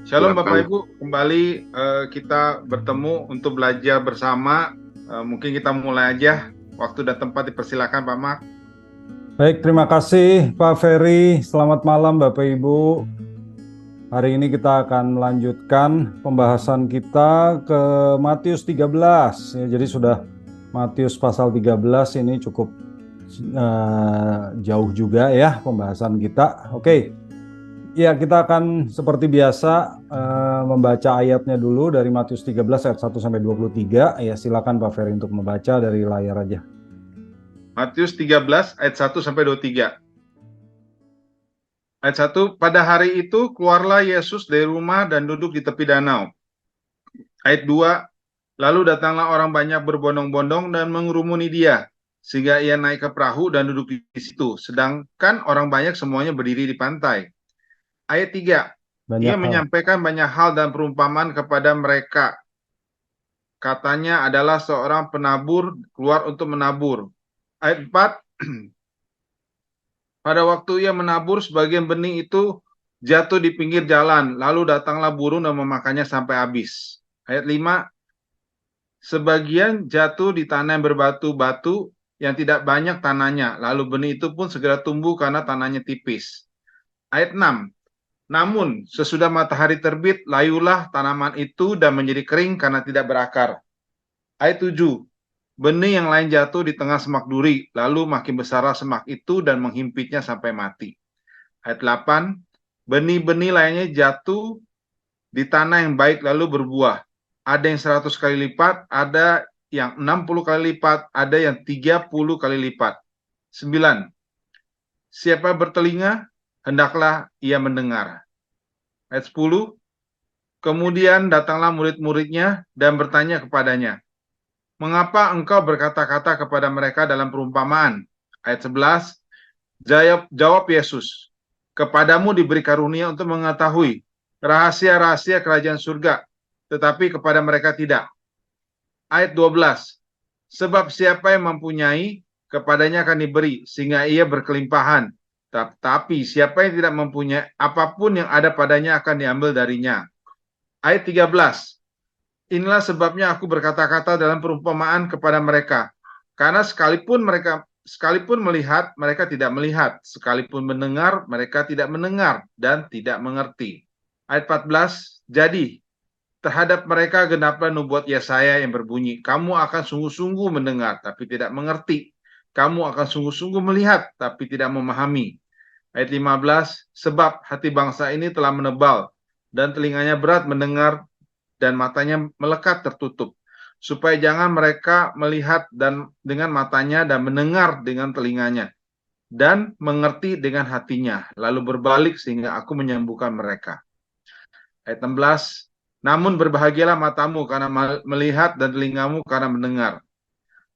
Shalom Bapak Silakan. Ibu, kembali kita bertemu untuk belajar bersama. Mungkin kita mulai aja. Waktu dan tempat dipersilakan Pak Mak. Baik, terima kasih Pak Ferry. Selamat malam Bapak Ibu. Hari ini kita akan melanjutkan pembahasan kita ke Matius 13. Ya, jadi sudah Matius pasal 13 ini cukup jauh juga ya pembahasan kita. Oke, ya kita akan seperti biasa membaca ayatnya dulu dari Matius 13 ayat 1 sampai 23. Ya, silakan Pak Ferry untuk membaca dari layar aja. Matius 13 ayat 1 sampai 23. Ayat 1, pada hari itu keluarlah Yesus dari rumah dan duduk di tepi danau. Ayat 2, lalu datanglah orang banyak berbondong-bondong dan mengerumuni dia, sehingga ia naik ke perahu dan duduk di situ, sedangkan orang banyak semuanya berdiri di pantai. Ayat 3, ia Banyak hal. menyampaikan banyak hal dan perumpamaan kepada mereka. Katanya adalah seorang penabur keluar untuk menabur. Ayat 4, pada waktu ia menabur, sebagian benih itu jatuh di pinggir jalan, lalu datanglah burung dan memakannya sampai habis. Ayat 5, sebagian jatuh di tanah yang berbatu-batu yang tidak banyak tanahnya, lalu benih itu pun segera tumbuh karena tanahnya tipis. Ayat 6, namun sesudah matahari terbit, layulah tanaman itu dan menjadi kering karena tidak berakar. Ayat 7, benih yang lain jatuh di tengah semak duri, lalu makin besarlah semak itu dan menghimpitnya sampai mati. Ayat 8, benih-benih lainnya jatuh di tanah yang baik lalu berbuah. Ada yang 100 kali lipat, ada yang 60 kali lipat, ada yang 30 kali lipat. 9, siapa bertelinga, hendaklah ia mendengar. Ayat 10, kemudian datanglah murid-muridnya dan bertanya kepadanya, mengapa engkau berkata-kata kepada mereka dalam perumpamaan? Ayat 11, jawab Yesus, kepadamu diberi karunia untuk mengetahui rahasia-rahasia kerajaan surga, tetapi kepada mereka tidak. Ayat 12, sebab siapa yang mempunyai, kepadanya akan diberi, sehingga ia berkelimpahan. Tapi siapa yang tidak mempunyai, apapun yang ada padanya akan diambil darinya. Ayat 13, inilah sebabnya aku berkata-kata dalam perumpamaan kepada mereka, karena sekalipun melihat, mereka tidak melihat, sekalipun mendengar, mereka tidak mendengar dan tidak mengerti. Ayat 14, jadi terhadap mereka genaplah nubuat Yesaya yang berbunyi, kamu akan sungguh-sungguh mendengar tapi tidak mengerti, kamu akan sungguh-sungguh melihat tapi tidak memahami. Ayat 15, sebab hati bangsa ini telah menebal dan telinganya berat mendengar dan matanya melekat tertutup, supaya jangan mereka melihat dan dengan matanya dan mendengar dengan telinganya dan mengerti dengan hatinya, lalu berbalik sehingga aku menyembuhkan mereka. Ayat 16, namun berbahagialah matamu karena melihat dan telingamu karena mendengar.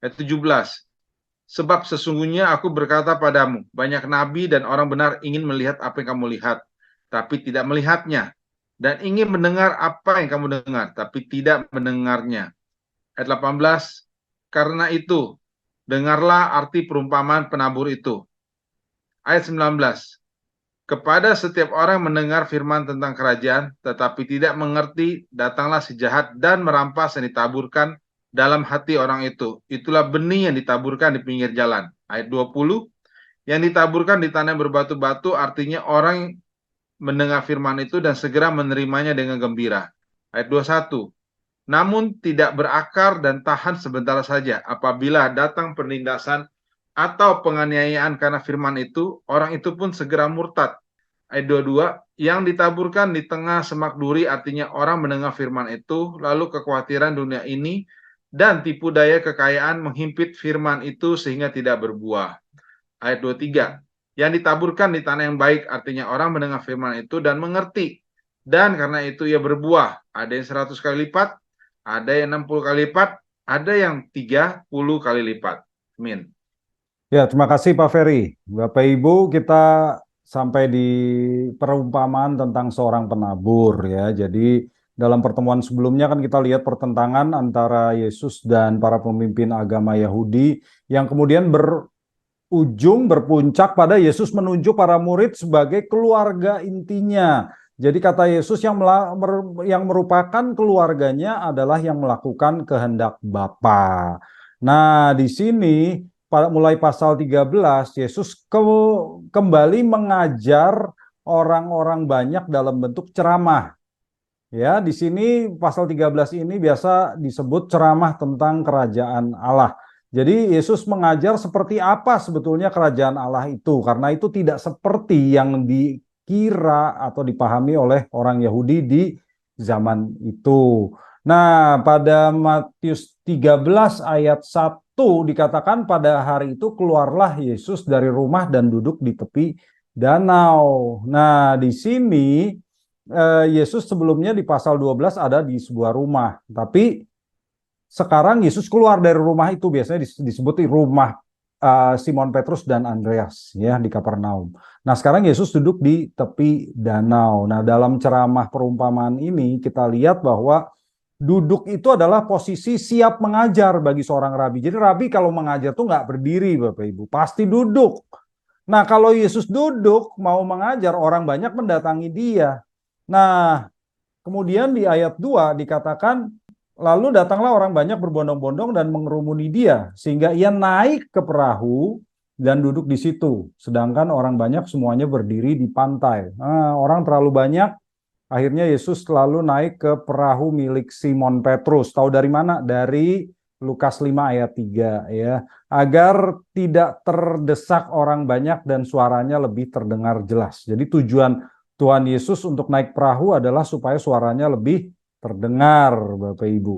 Ayat 17, sebab sesungguhnya aku berkata padamu, banyak nabi dan orang benar ingin melihat apa yang kamu lihat, tapi tidak melihatnya, dan ingin mendengar apa yang kamu dengar, tapi tidak mendengarnya. Ayat 18, karena itu, dengarlah arti perumpamaan penabur itu. Ayat 19, kepada setiap orang mendengar firman tentang kerajaan, tetapi tidak mengerti, datanglah si jahat dan merampas yang ditaburkan dalam hati orang itu. Itulah benih yang ditaburkan di pinggir jalan. Ayat 20, yang ditaburkan di tanah yang berbatu-batu artinya orang mendengar firman itu dan segera menerimanya dengan gembira. Ayat 21, namun tidak berakar dan tahan sebentar saja. Apabila datang penindasan atau penganiayaan karena firman itu, orang itu pun segera murtad. Ayat 22, yang ditaburkan di tengah semak duri artinya orang mendengar firman itu, lalu kekhawatiran dunia ini dan tipu daya kekayaan menghimpit firman itu sehingga tidak berbuah. Ayat 23, yang ditaburkan di tanah yang baik artinya orang mendengar firman itu dan mengerti, dan karena itu ia berbuah. Ada yang 100 kali lipat, ada yang 60 kali lipat, ada yang 30 kali lipat. Amin. Ya, terima kasih Pak Ferry. Bapak Ibu, kita sampai di perumpamaan tentang seorang penabur ya. Jadi dalam pertemuan sebelumnya kan kita lihat pertentangan antara Yesus dan para pemimpin agama Yahudi yang kemudian berpuncak pada Yesus menunjuk para murid sebagai keluarga intinya. Jadi kata Yesus yang merupakan keluarganya adalah yang melakukan kehendak Bapa. Nah, di sini mulai pasal 13 Yesus kembali mengajar orang-orang banyak dalam bentuk ceramah. Ya, di sini pasal 13 ini biasa disebut ceramah tentang kerajaan Allah. Jadi Yesus mengajar seperti apa sebetulnya kerajaan Allah itu, karena itu tidak seperti yang dikira atau dipahami oleh orang Yahudi di zaman itu. Nah, pada Matius 13 ayat 1 dikatakan pada hari itu keluarlah Yesus dari rumah dan duduk di tepi danau. Nah, di sini Yesus sebelumnya di pasal 12 ada di sebuah rumah, tapi sekarang Yesus keluar dari rumah itu, biasanya disebut rumah Simon Petrus dan Andreas ya di Kapernaum. Nah, sekarang Yesus duduk di tepi danau. Nah, dalam ceramah perumpamaan ini kita lihat bahwa duduk itu adalah posisi siap mengajar bagi seorang rabi. Jadi rabi kalau mengajar tuh nggak berdiri, Bapak Ibu, pasti duduk. Nah, kalau Yesus duduk mau mengajar, orang banyak mendatangi dia. Nah, kemudian di ayat 2 dikatakan, lalu datanglah orang banyak berbondong-bondong dan mengerumuni dia, sehingga ia naik ke perahu dan duduk di situ. Sedangkan orang banyak semuanya berdiri di pantai. Nah, orang terlalu banyak, akhirnya Yesus lalu naik ke perahu milik Simon Petrus. Tahu dari mana? Dari Lukas 5 ayat 3 ya. Agar tidak terdesak orang banyak dan suaranya lebih terdengar jelas. Jadi tujuan Tuhan Yesus untuk naik perahu adalah supaya suaranya lebih terdengar, Bapak Ibu.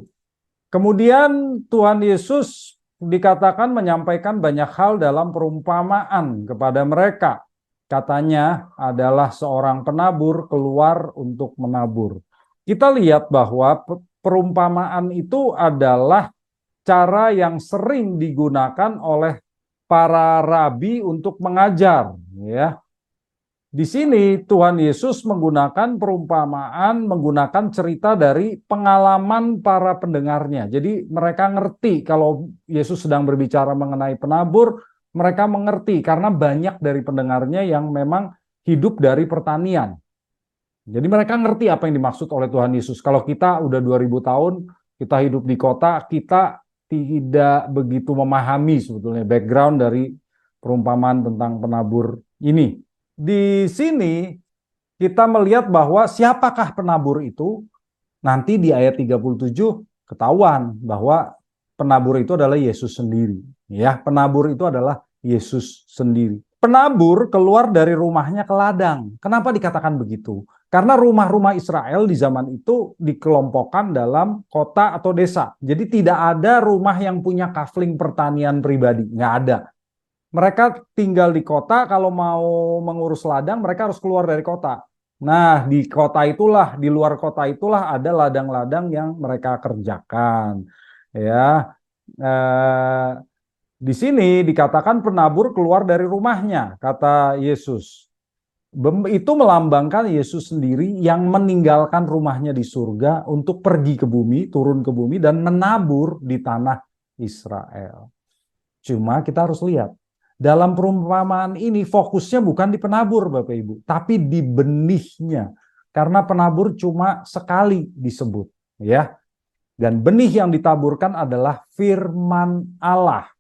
Kemudian Tuhan Yesus dikatakan menyampaikan banyak hal dalam perumpamaan kepada mereka. Katanya adalah seorang penabur keluar untuk menabur. Kita lihat bahwa perumpamaan itu adalah cara yang sering digunakan oleh para rabi untuk mengajar, ya. Di sini Tuhan Yesus menggunakan perumpamaan, menggunakan cerita dari pengalaman para pendengarnya. Jadi mereka ngerti kalau Yesus sedang berbicara mengenai penabur, mereka mengerti karena banyak dari pendengarnya yang memang hidup dari pertanian. Jadi mereka ngerti apa yang dimaksud oleh Tuhan Yesus. Kalau kita udah 2000 tahun, kita hidup di kota, kita tidak begitu memahami sebetulnya background dari perumpamaan tentang penabur ini. Di sini kita melihat bahwa siapakah penabur itu, nanti di ayat 37 ketahuan bahwa penabur itu adalah Yesus sendiri. Ya, penabur itu adalah Yesus sendiri. Penabur keluar dari rumahnya ke ladang. Kenapa dikatakan begitu? Karena rumah-rumah Israel di zaman itu dikelompokkan dalam kota atau desa. Jadi tidak ada rumah yang punya kafling pertanian pribadi, nggak ada. Mereka tinggal di kota, kalau mau mengurus ladang mereka harus keluar dari kota. Nah, di kota itulah, di luar kota itulah ada ladang-ladang yang mereka kerjakan. Ya, di sini dikatakan penabur keluar dari rumahnya, kata Yesus. Itu melambangkan Yesus sendiri yang meninggalkan rumahnya di surga untuk pergi ke bumi, turun ke bumi dan menabur di tanah Israel. Cuma kita harus lihat, dalam perumpamaan ini fokusnya bukan di penabur Bapak Ibu, tapi di benihnya. Karena penabur cuma sekali disebut, ya. Dan benih yang ditaburkan adalah firman Allah.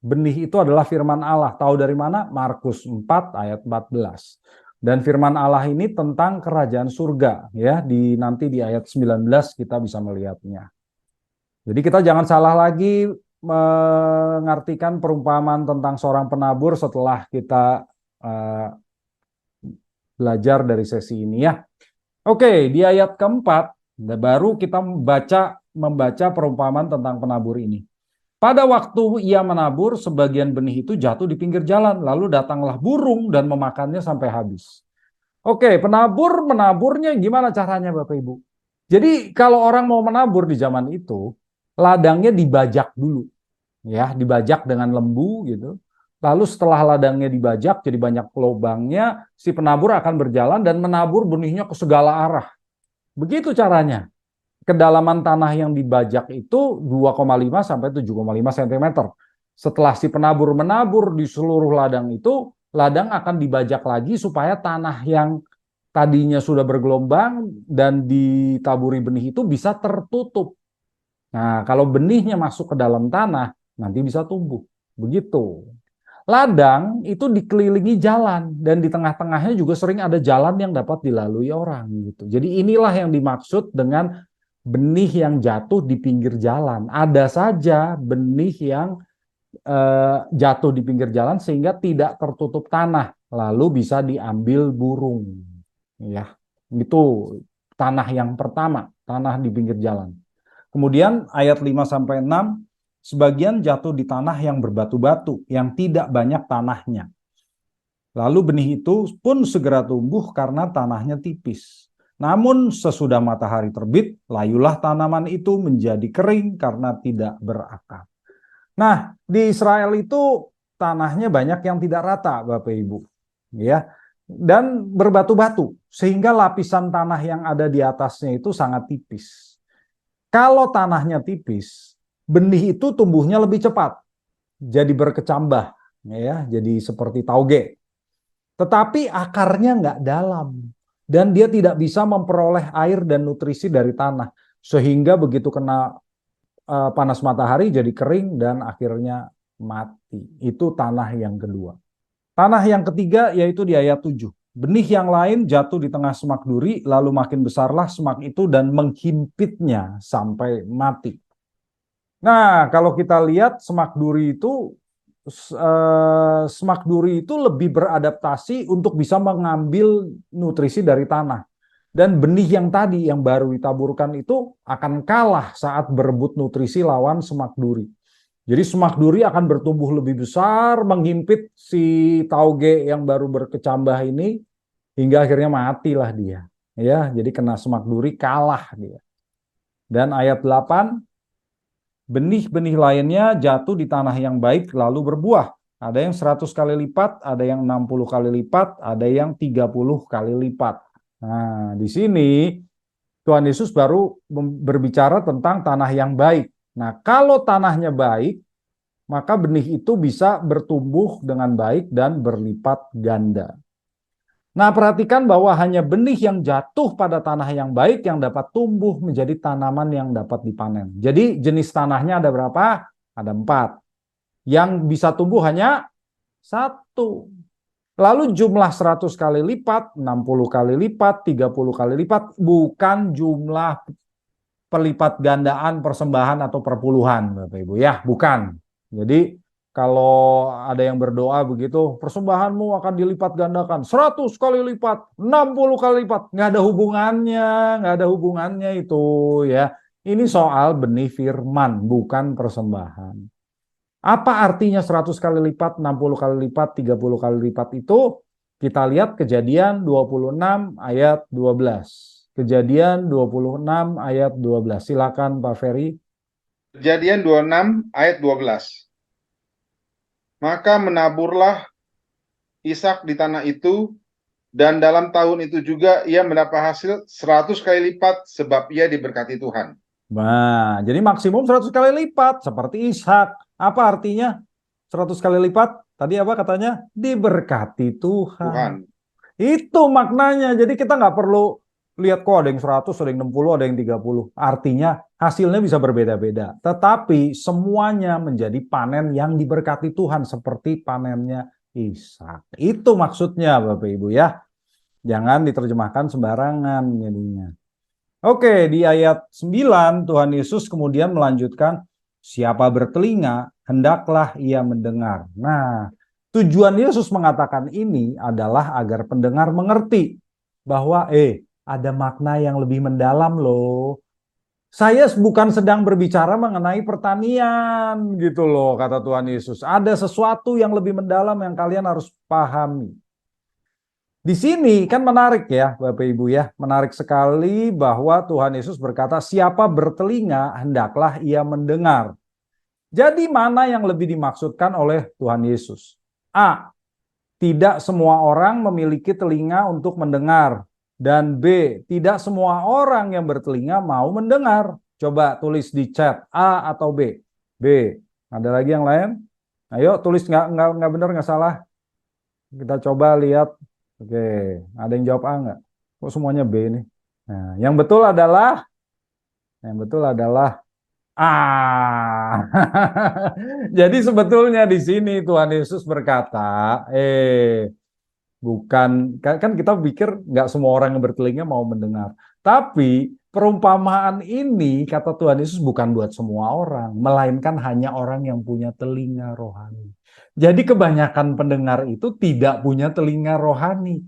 Benih itu adalah firman Allah. Tahu dari mana? Markus 4 ayat 14. Dan firman Allah ini tentang kerajaan surga, ya. Nanti di ayat 19 kita bisa melihatnya. Jadi kita jangan salah lagi mengartikan perumpamaan tentang seorang penabur setelah kita belajar dari sesi ini ya. Oke, di ayat keempat baru kita membaca perumpamaan tentang penabur ini. Pada waktu ia menabur, sebagian benih itu jatuh di pinggir jalan, lalu datanglah burung dan memakannya sampai habis. Oke, menaburnya gimana caranya Bapak Ibu? Jadi kalau orang mau menabur di zaman itu, ladangnya dibajak dulu, ya, dibajak dengan lembu gitu. Lalu setelah ladangnya dibajak, jadi banyak lubangnya, si penabur akan berjalan dan menabur benihnya ke segala arah. Begitu caranya. Kedalaman tanah yang dibajak itu 2,5 sampai 7,5 cm. Setelah si penabur menabur di seluruh ladang itu, ladang akan dibajak lagi supaya tanah yang tadinya sudah bergelombang dan ditaburi benih itu bisa tertutup. Nah, kalau benihnya masuk ke dalam tanah, nanti bisa tumbuh. Begitu. Ladang itu dikelilingi jalan dan di tengah-tengahnya juga sering ada jalan yang dapat dilalui orang gitu. Jadi inilah yang dimaksud dengan benih yang jatuh di pinggir jalan. Ada saja benih yang jatuh di pinggir jalan sehingga tidak tertutup tanah, lalu bisa diambil burung. Ya, itu tanah yang pertama, tanah di pinggir jalan. Kemudian ayat 5 sampai 6, sebagian jatuh di tanah yang berbatu-batu, yang tidak banyak tanahnya. Lalu benih itu pun segera tumbuh karena tanahnya tipis. Namun sesudah matahari terbit, layulah tanaman itu menjadi kering karena tidak berakar. Nah, di Israel itu tanahnya banyak yang tidak rata, Bapak Ibu. Ya. Dan berbatu-batu, sehingga lapisan tanah yang ada di atasnya itu sangat tipis. Kalau tanahnya tipis, benih itu tumbuhnya lebih cepat, jadi berkecambah, ya, jadi seperti tauge. Tetapi akarnya nggak dalam, dan dia tidak bisa memperoleh air dan nutrisi dari tanah, sehingga begitu kena panas matahari jadi kering dan akhirnya mati. Itu tanah yang kedua. Tanah yang ketiga yaitu di ayat 7. Benih yang lain jatuh di tengah semak duri, lalu makin besarlah semak itu dan menghimpitnya sampai mati. Nah, kalau kita lihat semak duri itu lebih beradaptasi untuk bisa mengambil nutrisi dari tanah. Dan benih yang tadi yang baru ditaburkan itu akan kalah saat berebut nutrisi lawan semak duri. Jadi semak duri akan bertumbuh lebih besar, menghimpit si tauge yang baru berkecambah ini hingga akhirnya matilah dia. Ya, jadi kena semak duri kalah dia. Dan ayat 8, benih-benih lainnya jatuh di tanah yang baik lalu berbuah. Ada yang 100 kali lipat, ada yang 60 kali lipat, ada yang 30 kali lipat. Nah, di sini Tuhan Yesus baru berbicara tentang tanah yang baik. Nah, kalau tanahnya baik, maka benih itu bisa bertumbuh dengan baik dan berlipat ganda. Nah, perhatikan bahwa hanya benih yang jatuh pada tanah yang baik yang dapat tumbuh menjadi tanaman yang dapat dipanen. Jadi jenis tanahnya ada berapa? Ada 4. Yang bisa tumbuh hanya 1. Lalu jumlah 100 kali lipat, 60 kali lipat, 30 kali lipat, bukan jumlah pelipat gandaan persembahan atau perpuluhan, Bapak Ibu. Ya, bukan. Jadi kalau ada yang berdoa begitu, persembahanmu akan dilipat gandakan 100 kali lipat, 60 kali lipat. Nggak ada hubungannya itu ya. Ini soal benih firman, bukan persembahan. Apa artinya 100 kali lipat, 60 kali lipat, 30 kali lipat itu? Kita lihat Kejadian 26 ayat 12. Kejadian 26 ayat 12. Silakan Pak Ferry. Kejadian 26 ayat 12. Maka menaburlah Ishak di tanah itu, dan dalam tahun itu juga ia mendapat hasil 100 kali lipat sebab ia diberkati Tuhan. Nah, jadi maksimum 100 kali lipat seperti Ishak. Apa artinya 100 kali lipat? Tadi apa katanya? Diberkati Tuhan. Tuhan. Itu maknanya. Jadi kita nggak perlu lihat kok ada yang 100, ada yang 60, ada yang 30. Artinya hasilnya bisa berbeda-beda. Tetapi semuanya menjadi panen yang diberkati Tuhan seperti panennya Ishak. Itu maksudnya Bapak Ibu ya. Jangan diterjemahkan sembarangan jadinya. Oke, di ayat 9 Tuhan Yesus kemudian melanjutkan, siapa bertelinga, hendaklah ia mendengar. Nah, tujuan Yesus mengatakan ini adalah agar pendengar mengerti bahwa ada makna yang lebih mendalam loh. Saya bukan sedang berbicara mengenai pertanian gitu loh, kata Tuhan Yesus. Ada sesuatu yang lebih mendalam yang kalian harus pahami. Di sini kan menarik ya Bapak Ibu ya, menarik sekali bahwa Tuhan Yesus berkata siapa bertelinga hendaklah ia mendengar. Jadi mana yang lebih dimaksudkan oleh Tuhan Yesus? A. Tidak semua orang memiliki telinga untuk mendengar. Dan B. Tidak semua orang yang bertelinga mau mendengar. Coba tulis di chat A atau B. B. Ada lagi yang lain? Ayo tulis nggak benar nggak salah. Kita coba lihat. Oke, ada yang jawab A nggak? Kok semuanya B nih? Nah, yang betul adalah A. Jadi sebetulnya di sini Tuhan Yesus berkata, bukan, kan kita pikir nggak semua orang yang bertelinga mau mendengar. Tapi perumpamaan ini, kata Tuhan Yesus, bukan buat semua orang, melainkan hanya orang yang punya telinga rohani. Jadi kebanyakan pendengar itu tidak punya telinga rohani,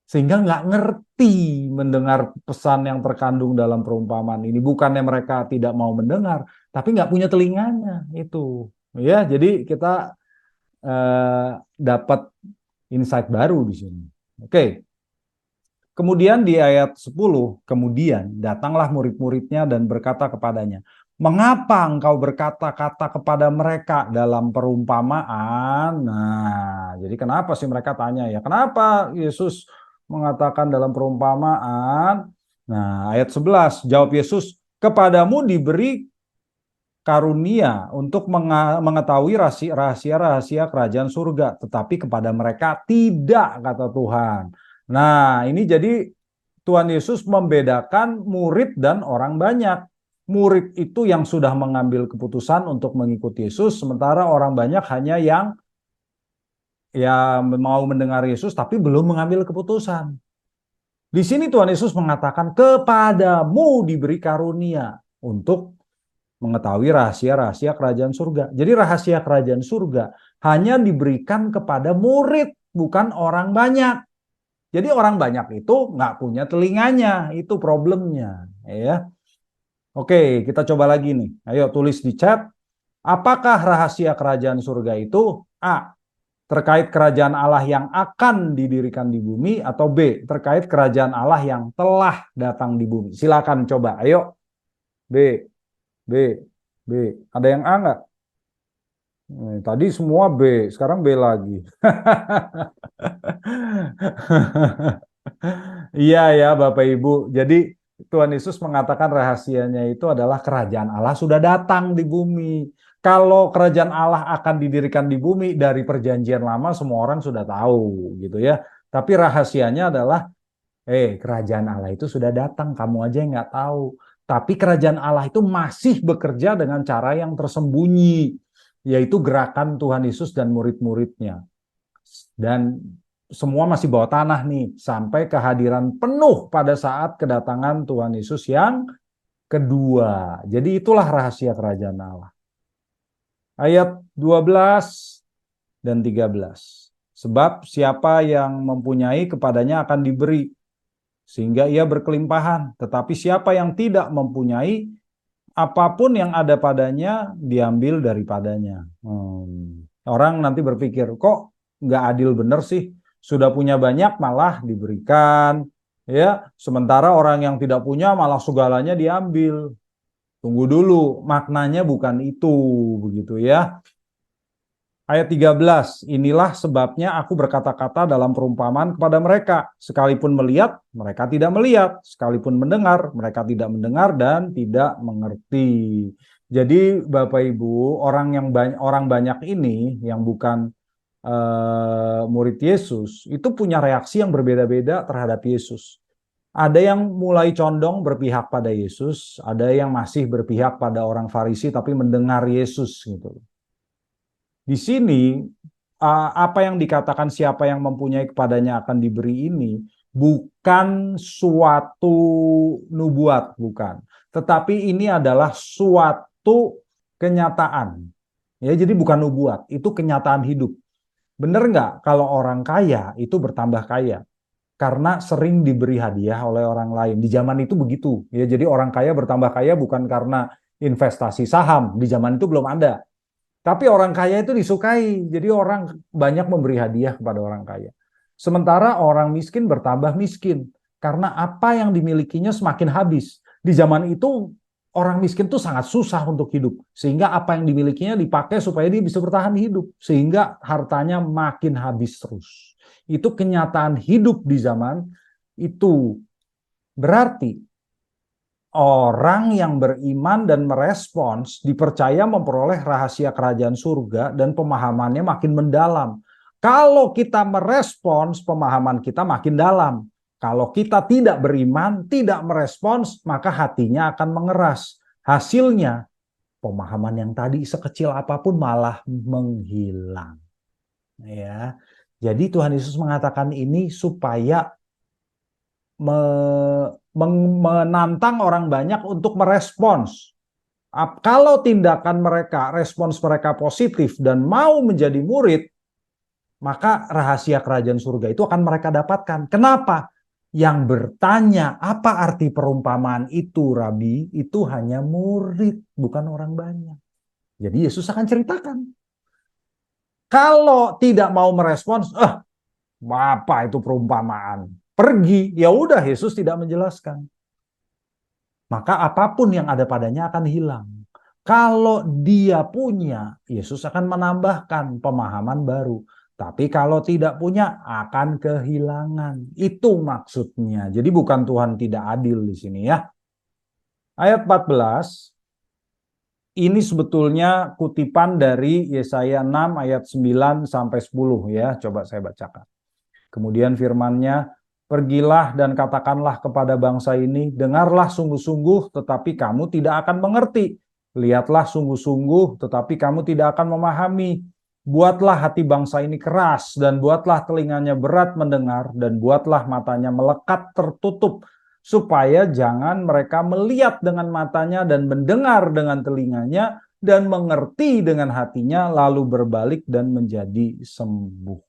sehingga nggak ngerti mendengar pesan yang terkandung dalam perumpamaan ini. Bukannya mereka tidak mau mendengar, tapi nggak punya telinganya itu. Ya, jadi kita dapat insight baru di sini. Oke. Kemudian di ayat 10, kemudian datanglah murid-muridnya dan berkata kepadanya, "Mengapa engkau berkata-kata kepada mereka dalam perumpamaan?" Nah, jadi kenapa sih mereka tanya ya? Kenapa Yesus mengatakan dalam perumpamaan? Nah, ayat 11, jawab Yesus, "Kepadamu diberi karunia untuk mengetahui rahasia-rahasia kerajaan surga, tetapi kepada mereka tidak," kata Tuhan. Nah, ini jadi Tuhan Yesus membedakan murid dan orang banyak. Murid itu yang sudah mengambil keputusan untuk mengikuti Yesus, sementara orang banyak hanya yang ya mau mendengar Yesus tapi belum mengambil keputusan. Di sini Tuhan Yesus mengatakan, "Kepadamu diberi karunia untuk mengetahui rahasia-rahasia kerajaan surga." Jadi rahasia kerajaan surga hanya diberikan kepada murid, bukan orang banyak. Jadi orang banyak itu nggak punya telinganya, itu problemnya. Ya. Oke, kita coba lagi nih. Ayo tulis di chat. Apakah rahasia kerajaan surga itu? A. Terkait kerajaan Allah yang akan didirikan di bumi, atau B. Terkait kerajaan Allah yang telah datang di bumi. Silakan coba. Ayo. B. B. B. Ada yang A nggak? Tadi semua B, sekarang B lagi. Iya ya Bapak Ibu. Jadi Tuhan Yesus mengatakan rahasianya itu adalah kerajaan Allah sudah datang di bumi. Kalau kerajaan Allah akan didirikan di bumi dari perjanjian lama semua orang sudah tahu gitu ya. Tapi rahasianya adalah kerajaan Allah itu sudah datang, kamu aja yang nggak tahu. Tapi kerajaan Allah itu masih bekerja dengan cara yang tersembunyi, yaitu gerakan Tuhan Yesus dan murid-muridnya. Dan semua masih bawah tanah nih, sampai kehadiran penuh pada saat kedatangan Tuhan Yesus yang kedua. Jadi itulah rahasia kerajaan Allah. Ayat 12 dan 13. Sebab siapa yang mempunyai kepadanya akan diberi, sehingga ia berkelimpahan. Tetapi siapa yang tidak mempunyai, apapun yang ada padanya diambil daripadanya. Orang nanti berpikir, kok nggak adil bener sih? Sudah punya banyak malah diberikan, ya. Sementara orang yang tidak punya malah segalanya diambil. Tunggu dulu, maknanya bukan itu, begitu ya. Ayat 13, inilah sebabnya aku berkata-kata dalam perumpamaan kepada mereka. Sekalipun melihat, mereka tidak melihat. Sekalipun mendengar, mereka tidak mendengar dan tidak mengerti. Jadi Bapak Ibu, orang banyak ini yang bukan murid Yesus, itu punya reaksi yang berbeda-beda terhadap Yesus. Ada yang mulai condong berpihak pada Yesus, ada yang masih berpihak pada orang Farisi tapi mendengar Yesus gitu. Di sini apa yang dikatakan siapa yang mempunyai kepadanya akan diberi ini bukan suatu nubuat, bukan. Tetapi ini adalah suatu kenyataan. Ya, jadi bukan nubuat, itu kenyataan hidup. Benar nggak kalau orang kaya itu bertambah kaya? Karena sering diberi hadiah oleh orang lain. Di zaman itu begitu. Ya, jadi orang kaya bertambah kaya bukan karena investasi saham. Di zaman itu belum ada. Tapi orang kaya itu disukai, jadi orang banyak memberi hadiah kepada orang kaya. Sementara orang miskin bertambah miskin, karena apa yang dimilikinya semakin habis. Di zaman itu orang miskin itu sangat susah untuk hidup, sehingga apa yang dimilikinya dipakai supaya dia bisa bertahan hidup, sehingga hartanya makin habis terus. Itu kenyataan hidup di zaman itu. Berarti orang yang beriman dan merespons dipercaya memperoleh rahasia kerajaan surga dan pemahamannya makin mendalam. Kalau kita merespons, pemahaman kita makin dalam. Kalau kita tidak beriman, tidak merespons, maka hatinya akan mengeras. Hasilnya, pemahaman yang tadi sekecil apapun malah menghilang. Ya, jadi Tuhan Yesus mengatakan ini supaya menantang orang banyak untuk merespons. Kalau tindakan mereka, respons mereka positif dan mau menjadi murid, maka rahasia kerajaan surga itu akan mereka dapatkan. Kenapa? Yang bertanya, apa arti perumpamaan itu, Rabi? Itu hanya murid, bukan orang banyak. Jadi Yesus akan ceritakan. Kalau tidak mau merespons, apa itu perumpamaan? Pergi, ya udah Yesus tidak menjelaskan. Maka apapun yang ada padanya akan hilang. Kalau dia punya, Yesus akan menambahkan pemahaman baru. Tapi kalau tidak punya, akan kehilangan. Itu maksudnya. Jadi bukan Tuhan tidak adil di sini ya. Ayat 14, ini sebetulnya kutipan dari Yesaya 6 ayat 9 sampai 10 ya. Coba saya bacakan. Kemudian firman-Nya, pergilah dan katakanlah kepada bangsa ini, dengarlah sungguh-sungguh tetapi kamu tidak akan mengerti. Lihatlah sungguh-sungguh tetapi kamu tidak akan memahami. Buatlah hati bangsa ini keras dan buatlah telinganya berat mendengar dan buatlah matanya melekat tertutup supaya jangan mereka melihat dengan matanya dan mendengar dengan telinganya dan mengerti dengan hatinya lalu berbalik dan menjadi sembuh.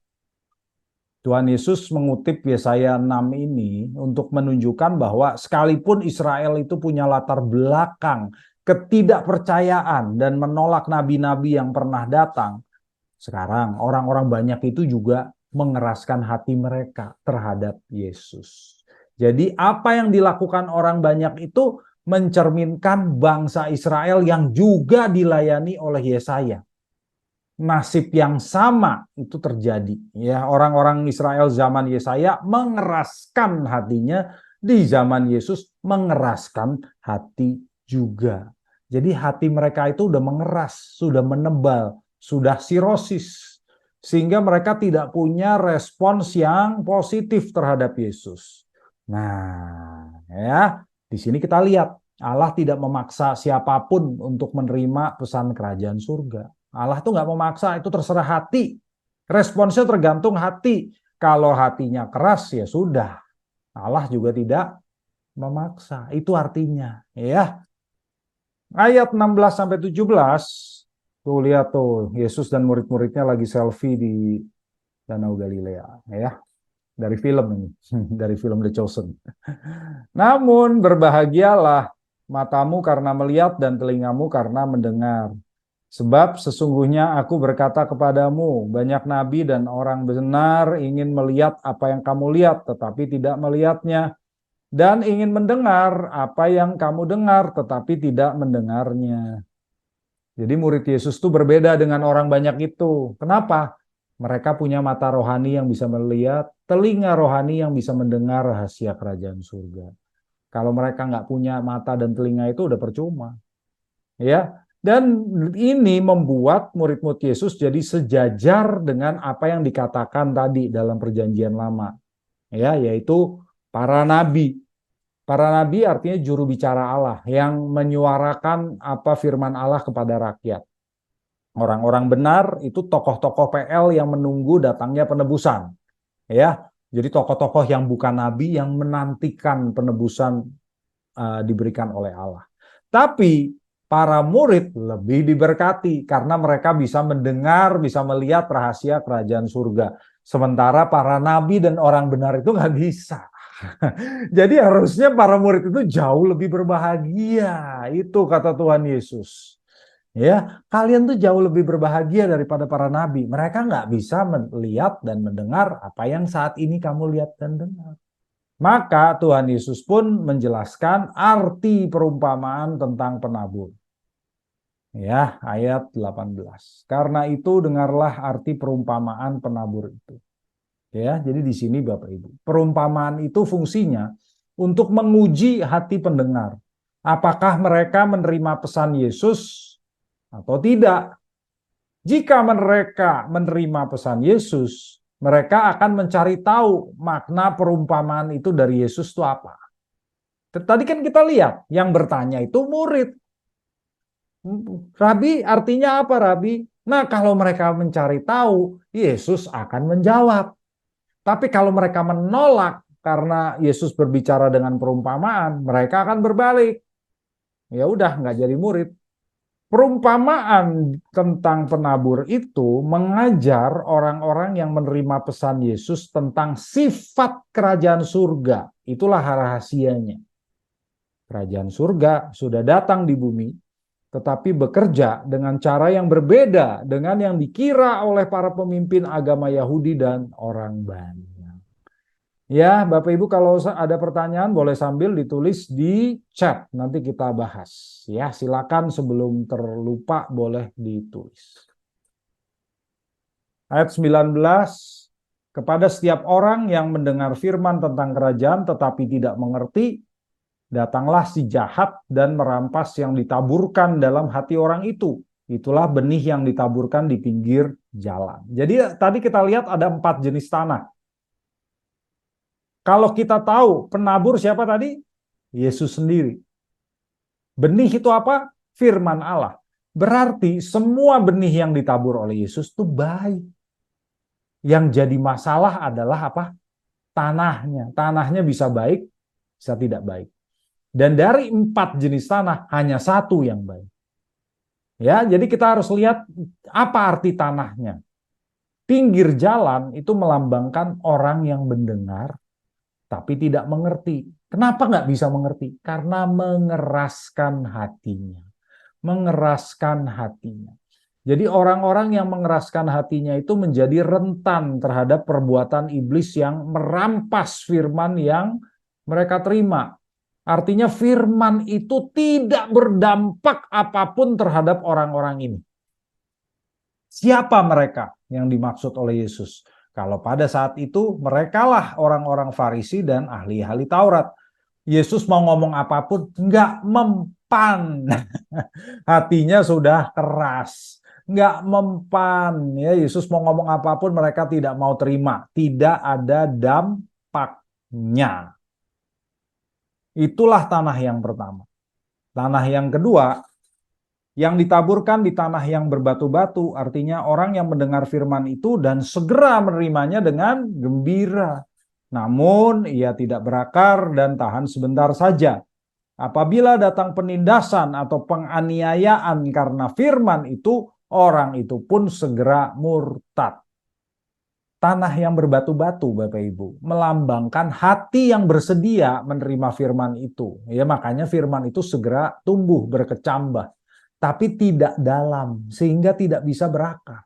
Tuhan Yesus mengutip Yesaya 6 ini untuk menunjukkan bahwa sekalipun Israel itu punya latar belakang ketidakpercayaan dan menolak nabi-nabi yang pernah datang, sekarang orang-orang banyak itu juga mengeraskan hati mereka terhadap Yesus. Jadi apa yang dilakukan orang banyak itu mencerminkan bangsa Israel yang juga dilayani oleh Yesaya. Nasib yang sama itu terjadi. Ya, orang-orang Israel zaman Yesaya mengeraskan hatinya, di zaman Yesus mengeraskan hati juga. Jadi hati mereka itu sudah mengeras, sudah menebal, sudah sirosis. Sehingga mereka tidak punya respons yang positif terhadap Yesus. Nah, ya, di sini kita lihat Allah tidak memaksa siapapun untuk menerima pesan kerajaan surga. Allah tuh nggak memaksa, itu terserah hati. Responsnya tergantung hati. Kalau hatinya keras ya sudah. Allah juga tidak memaksa. Itu artinya, ya. Ayat 16 sampai 17. Tuh lihat tuh, Yesus dan murid-muridnya lagi selfie di Danau Galilea, ya. Dari film ini, dari film The Chosen. Namun berbahagialah matamu karena melihat dan telingamu karena mendengar. Sebab sesungguhnya aku berkata kepadamu, banyak nabi dan orang benar ingin melihat apa yang kamu lihat, tetapi tidak melihatnya. Dan ingin mendengar apa yang kamu dengar, tetapi tidak mendengarnya. Jadi murid Yesus itu berbeda dengan orang banyak itu. Kenapa? Mereka punya mata rohani yang bisa melihat, telinga rohani yang bisa mendengar rahasia kerajaan surga. Kalau mereka nggak punya mata dan telinga itu udah percuma. Ya, dan ini membuat murid-murid Yesus jadi sejajar dengan apa yang dikatakan tadi dalam perjanjian lama. Ya, yaitu para nabi. Para nabi artinya juru bicara Allah yang menyuarakan apa firman Allah kepada rakyat. Orang-orang benar itu tokoh-tokoh PL yang menunggu datangnya penebusan. Ya, jadi tokoh-tokoh yang bukan nabi yang menantikan penebusan diberikan oleh Allah. Tapi para murid lebih diberkati karena mereka bisa mendengar, bisa melihat rahasia kerajaan surga. Sementara para nabi dan orang benar itu nggak bisa. Jadi harusnya para murid itu jauh lebih berbahagia. Itu kata Tuhan Yesus. Ya, kalian tuh jauh lebih berbahagia daripada para nabi. Mereka nggak bisa melihat dan mendengar apa yang saat ini kamu lihat dan dengar. Maka Tuhan Yesus pun menjelaskan arti perumpamaan tentang penabur. Ya, ayat 18. Karena itu dengarlah arti perumpamaan penabur itu. Ya, jadi di sini Bapak Ibu, perumpamaan itu fungsinya untuk menguji hati pendengar. Apakah mereka menerima pesan Yesus atau tidak? Jika mereka menerima pesan Yesus, mereka akan mencari tahu makna perumpamaan itu dari Yesus itu apa. Tadi kan kita lihat, yang bertanya itu murid. Rabi, artinya apa, Rabi? Nah, kalau mereka mencari tahu, Yesus akan menjawab. Tapi kalau mereka menolak karena Yesus berbicara dengan perumpamaan, mereka akan berbalik. Ya udah, nggak jadi murid. Perumpamaan tentang penabur itu mengajar orang-orang yang menerima pesan Yesus tentang sifat kerajaan surga. Itulah rahasianya. Kerajaan surga sudah datang di bumi, tetapi bekerja dengan cara yang berbeda dengan yang dikira oleh para pemimpin agama Yahudi dan orang banyak. Ya, Bapak Ibu, kalau ada pertanyaan boleh sambil ditulis di chat, nanti kita bahas. Ya, silakan sebelum terlupa boleh ditulis. Ayat 19, kepada setiap orang yang mendengar firman tentang kerajaan tetapi tidak mengerti, datanglah si jahat dan merampas yang ditaburkan dalam hati orang itu. Itulah benih yang ditaburkan di pinggir jalan. Jadi tadi kita lihat ada 4 jenis tanah. Kalau kita tahu penabur siapa tadi? Yesus sendiri. Benih itu apa? Firman Allah. Berarti semua benih yang ditabur oleh Yesus itu baik. Yang jadi masalah adalah apa? Tanahnya. Tanahnya bisa baik, bisa tidak baik. Dan dari 4 jenis tanah, hanya 1 yang baik. Ya, jadi kita harus lihat apa arti tanahnya. Pinggir jalan itu melambangkan orang yang mendengar, tapi tidak mengerti. Kenapa nggak bisa mengerti? Karena mengeraskan hatinya. Mengeraskan hatinya. Jadi orang-orang yang mengeraskan hatinya itu menjadi rentan terhadap perbuatan iblis yang merampas firman yang mereka terima. Artinya firman itu tidak berdampak apapun terhadap orang-orang ini. Siapa mereka yang dimaksud oleh Yesus? Kalau pada saat itu merekalah orang-orang Farisi dan ahli-ahli Taurat. Yesus mau ngomong apapun nggak mempan. Hatinya sudah keras. Nggak mempan. Ya, Yesus mau ngomong apapun mereka tidak mau terima. Tidak ada dampaknya. Itulah tanah yang pertama. Tanah yang kedua, yang ditaburkan di tanah yang berbatu-batu, artinya orang yang mendengar firman itu dan segera menerimanya dengan gembira. Namun ia tidak berakar dan tahan sebentar saja. Apabila datang penindasan atau penganiayaan karena firman itu, orang itu pun segera murtad. Tanah yang berbatu-batu, Bapak Ibu, melambangkan hati yang bersedia menerima firman itu. Ya, makanya firman itu segera tumbuh berkecambah, tapi tidak dalam, sehingga tidak bisa berakar.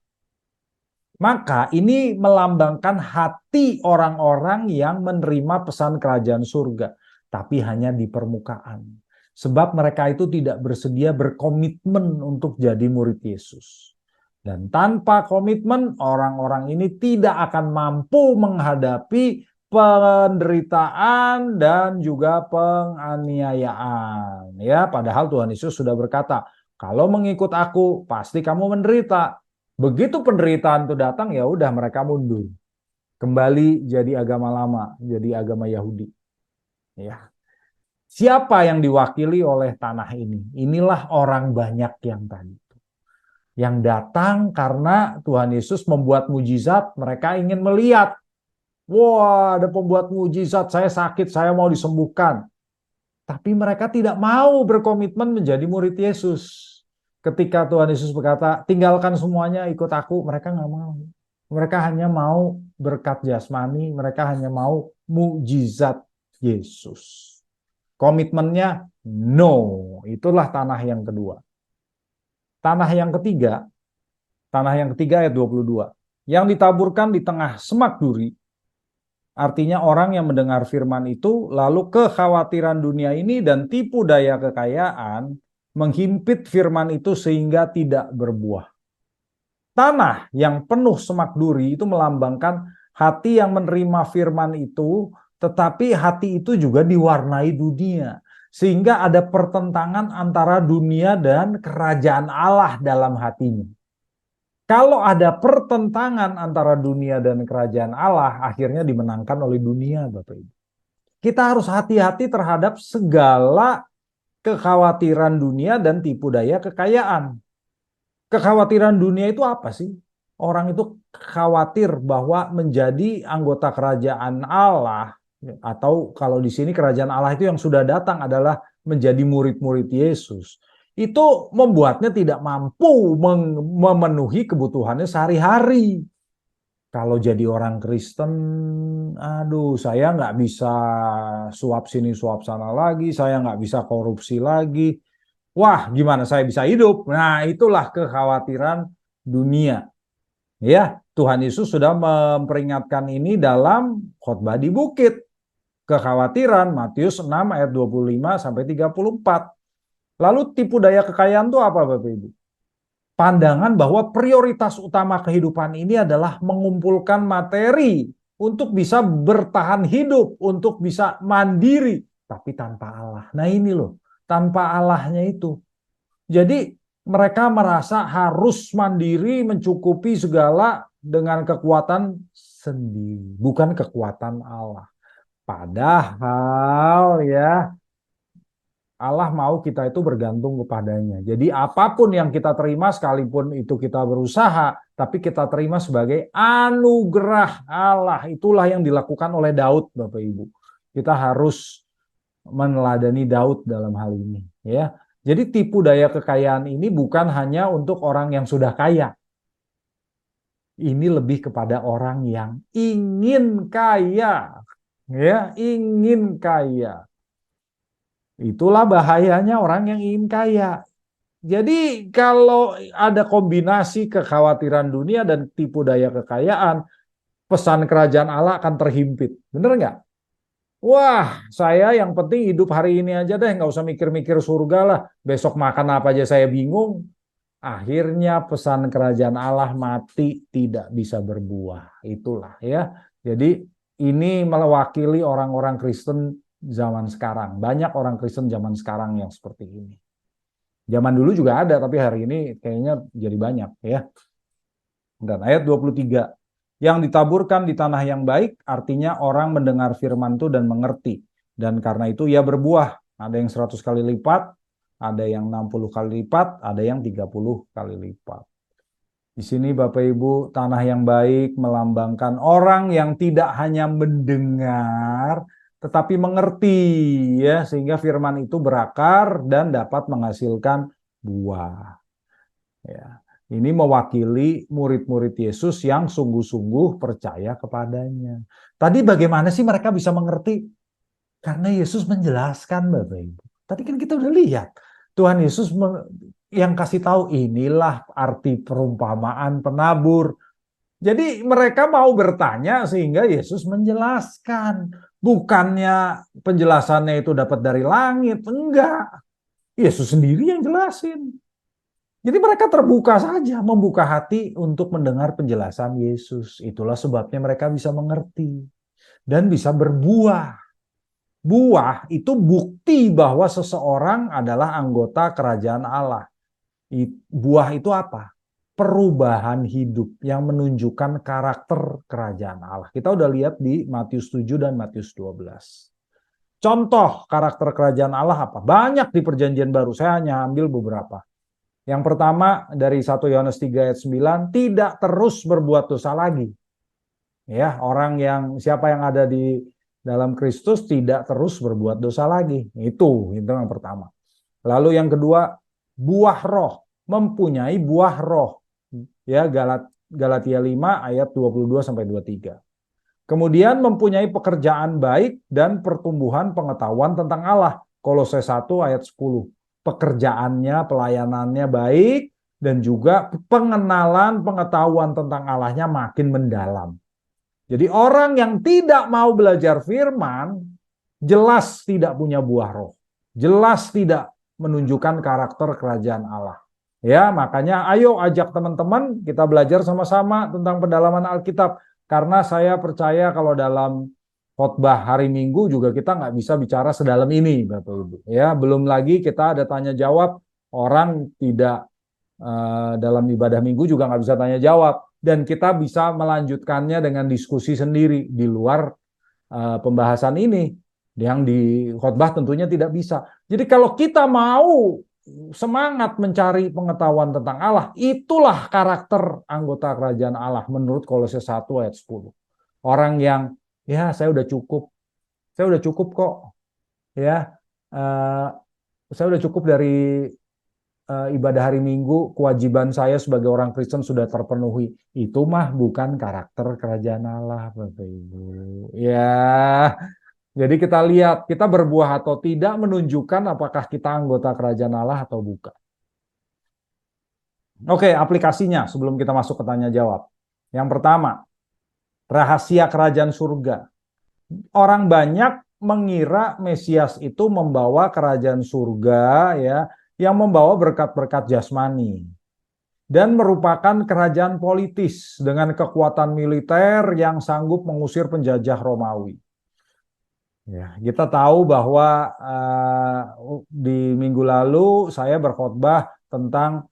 Maka ini melambangkan hati orang-orang yang menerima pesan kerajaan surga, tapi hanya di permukaan. Sebab mereka itu tidak bersedia berkomitmen untuk jadi murid Yesus. Dan tanpa komitmen, orang-orang ini tidak akan mampu menghadapi penderitaan dan juga penganiayaan. Ya, padahal Tuhan Yesus sudah berkata, kalau mengikut aku, pasti kamu menderita. Begitu penderitaan itu datang, ya udah mereka mundur. Kembali jadi agama lama, jadi agama Yahudi. Ya. Siapa yang diwakili oleh tanah ini? Inilah orang banyak yang tadi. Yang datang karena Tuhan Yesus membuat mujizat, mereka ingin melihat. Wah, ada pembuat mujizat, saya sakit, saya mau disembuhkan. Tapi mereka tidak mau berkomitmen menjadi murid Yesus. Ketika Tuhan Yesus berkata, tinggalkan semuanya, ikut aku, mereka nggak mau. Mereka hanya mau berkat jasmani, mereka hanya mau mujizat Yesus. Komitmennya, no. Itulah tanah yang kedua. Tanah yang ketiga ayat 22. Yang ditaburkan di tengah semak duri, artinya orang yang mendengar firman itu, lalu kekhawatiran dunia ini dan tipu daya kekayaan menghimpit firman itu sehingga tidak berbuah. Tanah yang penuh semak duri itu melambangkan hati yang menerima firman itu, tetapi hati itu juga diwarnai dunia. Sehingga ada pertentangan antara dunia dan kerajaan Allah dalam hatinya. Kalau ada pertentangan antara dunia dan kerajaan Allah, akhirnya dimenangkan oleh dunia, Bapak Ibu. Kita harus hati-hati terhadap segala kekhawatiran dunia dan tipu daya kekayaan. Kekhawatiran dunia itu apa sih? Orang itu khawatir bahwa menjadi anggota kerajaan Allah, atau kalau di sini kerajaan Allah itu yang sudah datang adalah menjadi murid-murid Yesus. Itu membuatnya tidak mampu memenuhi kebutuhannya sehari-hari. Kalau jadi orang Kristen, aduh, saya nggak bisa suap sini suap sana lagi, saya nggak bisa korupsi lagi. Wah, gimana saya bisa hidup? Nah, itulah kekhawatiran dunia. Ya, Tuhan Yesus sudah memperingatkan ini dalam khotbah di bukit. Kekhawatiran Matius 6 ayat 25 sampai 34. Lalu tipu daya kekayaan itu apa, Bapak Ibu? Pandangan bahwa prioritas utama kehidupan ini adalah mengumpulkan materi untuk bisa bertahan hidup, untuk bisa mandiri, tapi tanpa Allah. Nah ini loh, tanpa Allahnya itu. Jadi mereka merasa harus mandiri, mencukupi segala dengan kekuatan sendiri, bukan kekuatan Allah. Padahal ya, Allah mau kita itu bergantung kepadanya. Jadi apapun yang kita terima, sekalipun itu kita berusaha, tapi kita terima sebagai anugerah Allah. Itulah yang dilakukan oleh Daud, Bapak Ibu. Kita harus meneladani Daud dalam hal ini. Ya. Jadi tipu daya kekayaan ini bukan hanya untuk orang yang sudah kaya. Ini lebih kepada orang yang ingin kaya. Ya, ingin kaya. Itulah bahayanya orang yang ingin kaya. Jadi kalau ada kombinasi kekhawatiran dunia dan tipu daya kekayaan, pesan kerajaan Allah akan terhimpit. Bener nggak? Wah, saya yang penting hidup hari ini aja deh, nggak usah mikir-mikir surga lah. Besok makan apa aja saya bingung. Akhirnya pesan kerajaan Allah mati, tidak bisa berbuah. Itulah ya. Jadi ini mewakili orang-orang Kristen zaman sekarang. Banyak orang Kristen zaman sekarang yang seperti ini. Zaman dulu juga ada, tapi hari ini kayaknya jadi banyak ya. Dan ayat 23. Yang ditaburkan di tanah yang baik, artinya orang mendengar firman itu dan mengerti. Dan karena itu ia berbuah. Ada yang 100 kali lipat, ada yang 60 kali lipat, ada yang 30 kali lipat. Di sini Bapak Ibu, tanah yang baik melambangkan orang yang tidak hanya mendengar, tetapi mengerti, ya, sehingga firman itu berakar dan dapat menghasilkan buah. Ya. Ini mewakili murid-murid Yesus yang sungguh-sungguh percaya kepadanya. Tadi bagaimana sih mereka bisa mengerti? Karena Yesus menjelaskan, Bapak Ibu. Tadi kan kita udah lihat. Tuhan Yesus yang kasih tahu inilah arti perumpamaan penabur. Jadi mereka mau bertanya sehingga Yesus menjelaskan. Bukannya penjelasannya itu dapat dari langit. Enggak. Yesus sendiri yang jelasin. Jadi mereka terbuka saja, membuka hati untuk mendengar penjelasan Yesus. Itulah sebabnya mereka bisa mengerti dan bisa berbuah. Buah itu bukti bahwa seseorang adalah anggota kerajaan Allah. Buah itu apa? Perubahan hidup yang menunjukkan karakter kerajaan Allah. Kita udah lihat di Matius 7 dan Matius 12. Contoh karakter kerajaan Allah apa? Banyak di Perjanjian Baru, saya hanya ambil beberapa. Yang pertama dari 1 Yohanes 3 ayat 9, tidak terus berbuat dosa lagi. Ya, orang yang siapa yang ada di dalam Kristus tidak terus berbuat dosa lagi. Itu yang pertama. Lalu yang kedua, buah roh, mempunyai buah roh. Ya, Galatia 5 ayat 22 sampai 23. Kemudian mempunyai pekerjaan baik dan pertumbuhan pengetahuan tentang Allah. Kolose 1 ayat 10. Pekerjaannya, pelayanannya baik, dan juga pengenalan, pengetahuan tentang Allahnya makin mendalam. Jadi orang yang tidak mau belajar firman, jelas tidak punya buah roh. Jelas tidak menunjukkan karakter kerajaan Allah. Ya, makanya ayo ajak teman-teman kita belajar sama-sama tentang pendalaman Alkitab. Karena saya percaya kalau dalam khotbah hari Minggu juga kita nggak bisa bicara sedalam ini, Bapak Ibu. Ya, belum lagi kita ada tanya jawab, orang tidak dalam ibadah minggu juga nggak bisa tanya jawab. Dan kita bisa melanjutkannya dengan diskusi sendiri di luar pembahasan ini. Yang di khotbah tentunya tidak bisa. Jadi kalau kita mau semangat mencari pengetahuan tentang Allah, itulah karakter anggota kerajaan Allah menurut Kolose 1 ayat 10. Orang yang, ya saya udah cukup kok, ya saya udah cukup dari ibadah hari Minggu, kewajiban saya sebagai orang Kristen sudah terpenuhi. Itu mah bukan karakter kerajaan Allah, Bapak Ibu. Ya, jadi kita lihat, kita berbuah atau tidak menunjukkan apakah kita anggota kerajaan Allah atau bukan. Oke, aplikasinya sebelum kita masuk ke tanya jawab. Yang pertama, rahasia kerajaan surga. Orang banyak mengira Mesias itu membawa kerajaan surga, ya, yang membawa berkat-berkat jasmani dan merupakan kerajaan politis dengan kekuatan militer yang sanggup mengusir penjajah Romawi. Ya, kita tahu bahwa di minggu lalu saya berkhotbah tentang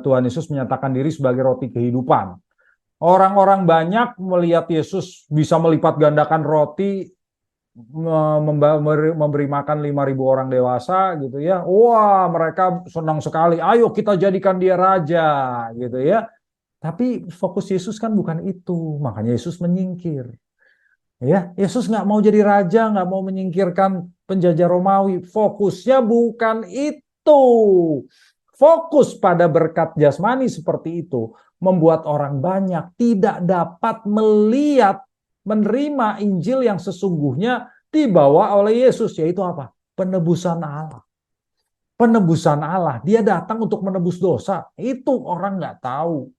Tuhan Yesus menyatakan diri sebagai roti kehidupan. Orang-orang banyak melihat Yesus bisa melipat gandakan roti, memberi makan 5.000 orang dewasa gitu ya. Wah, mereka senang sekali. Ayo kita jadikan dia raja gitu ya. Tapi fokus Yesus kan bukan itu. Makanya Yesus menyingkir. Ya, Yesus nggak mau jadi raja, nggak mau menyingkirkan penjajah Romawi. Fokusnya bukan itu. Fokus pada berkat jasmani seperti itu membuat orang banyak tidak dapat melihat, menerima Injil yang sesungguhnya dibawa oleh Yesus, yaitu apa? Penebusan Allah. Penebusan Allah. Dia datang untuk menebus dosa. Itu orang nggak tahu.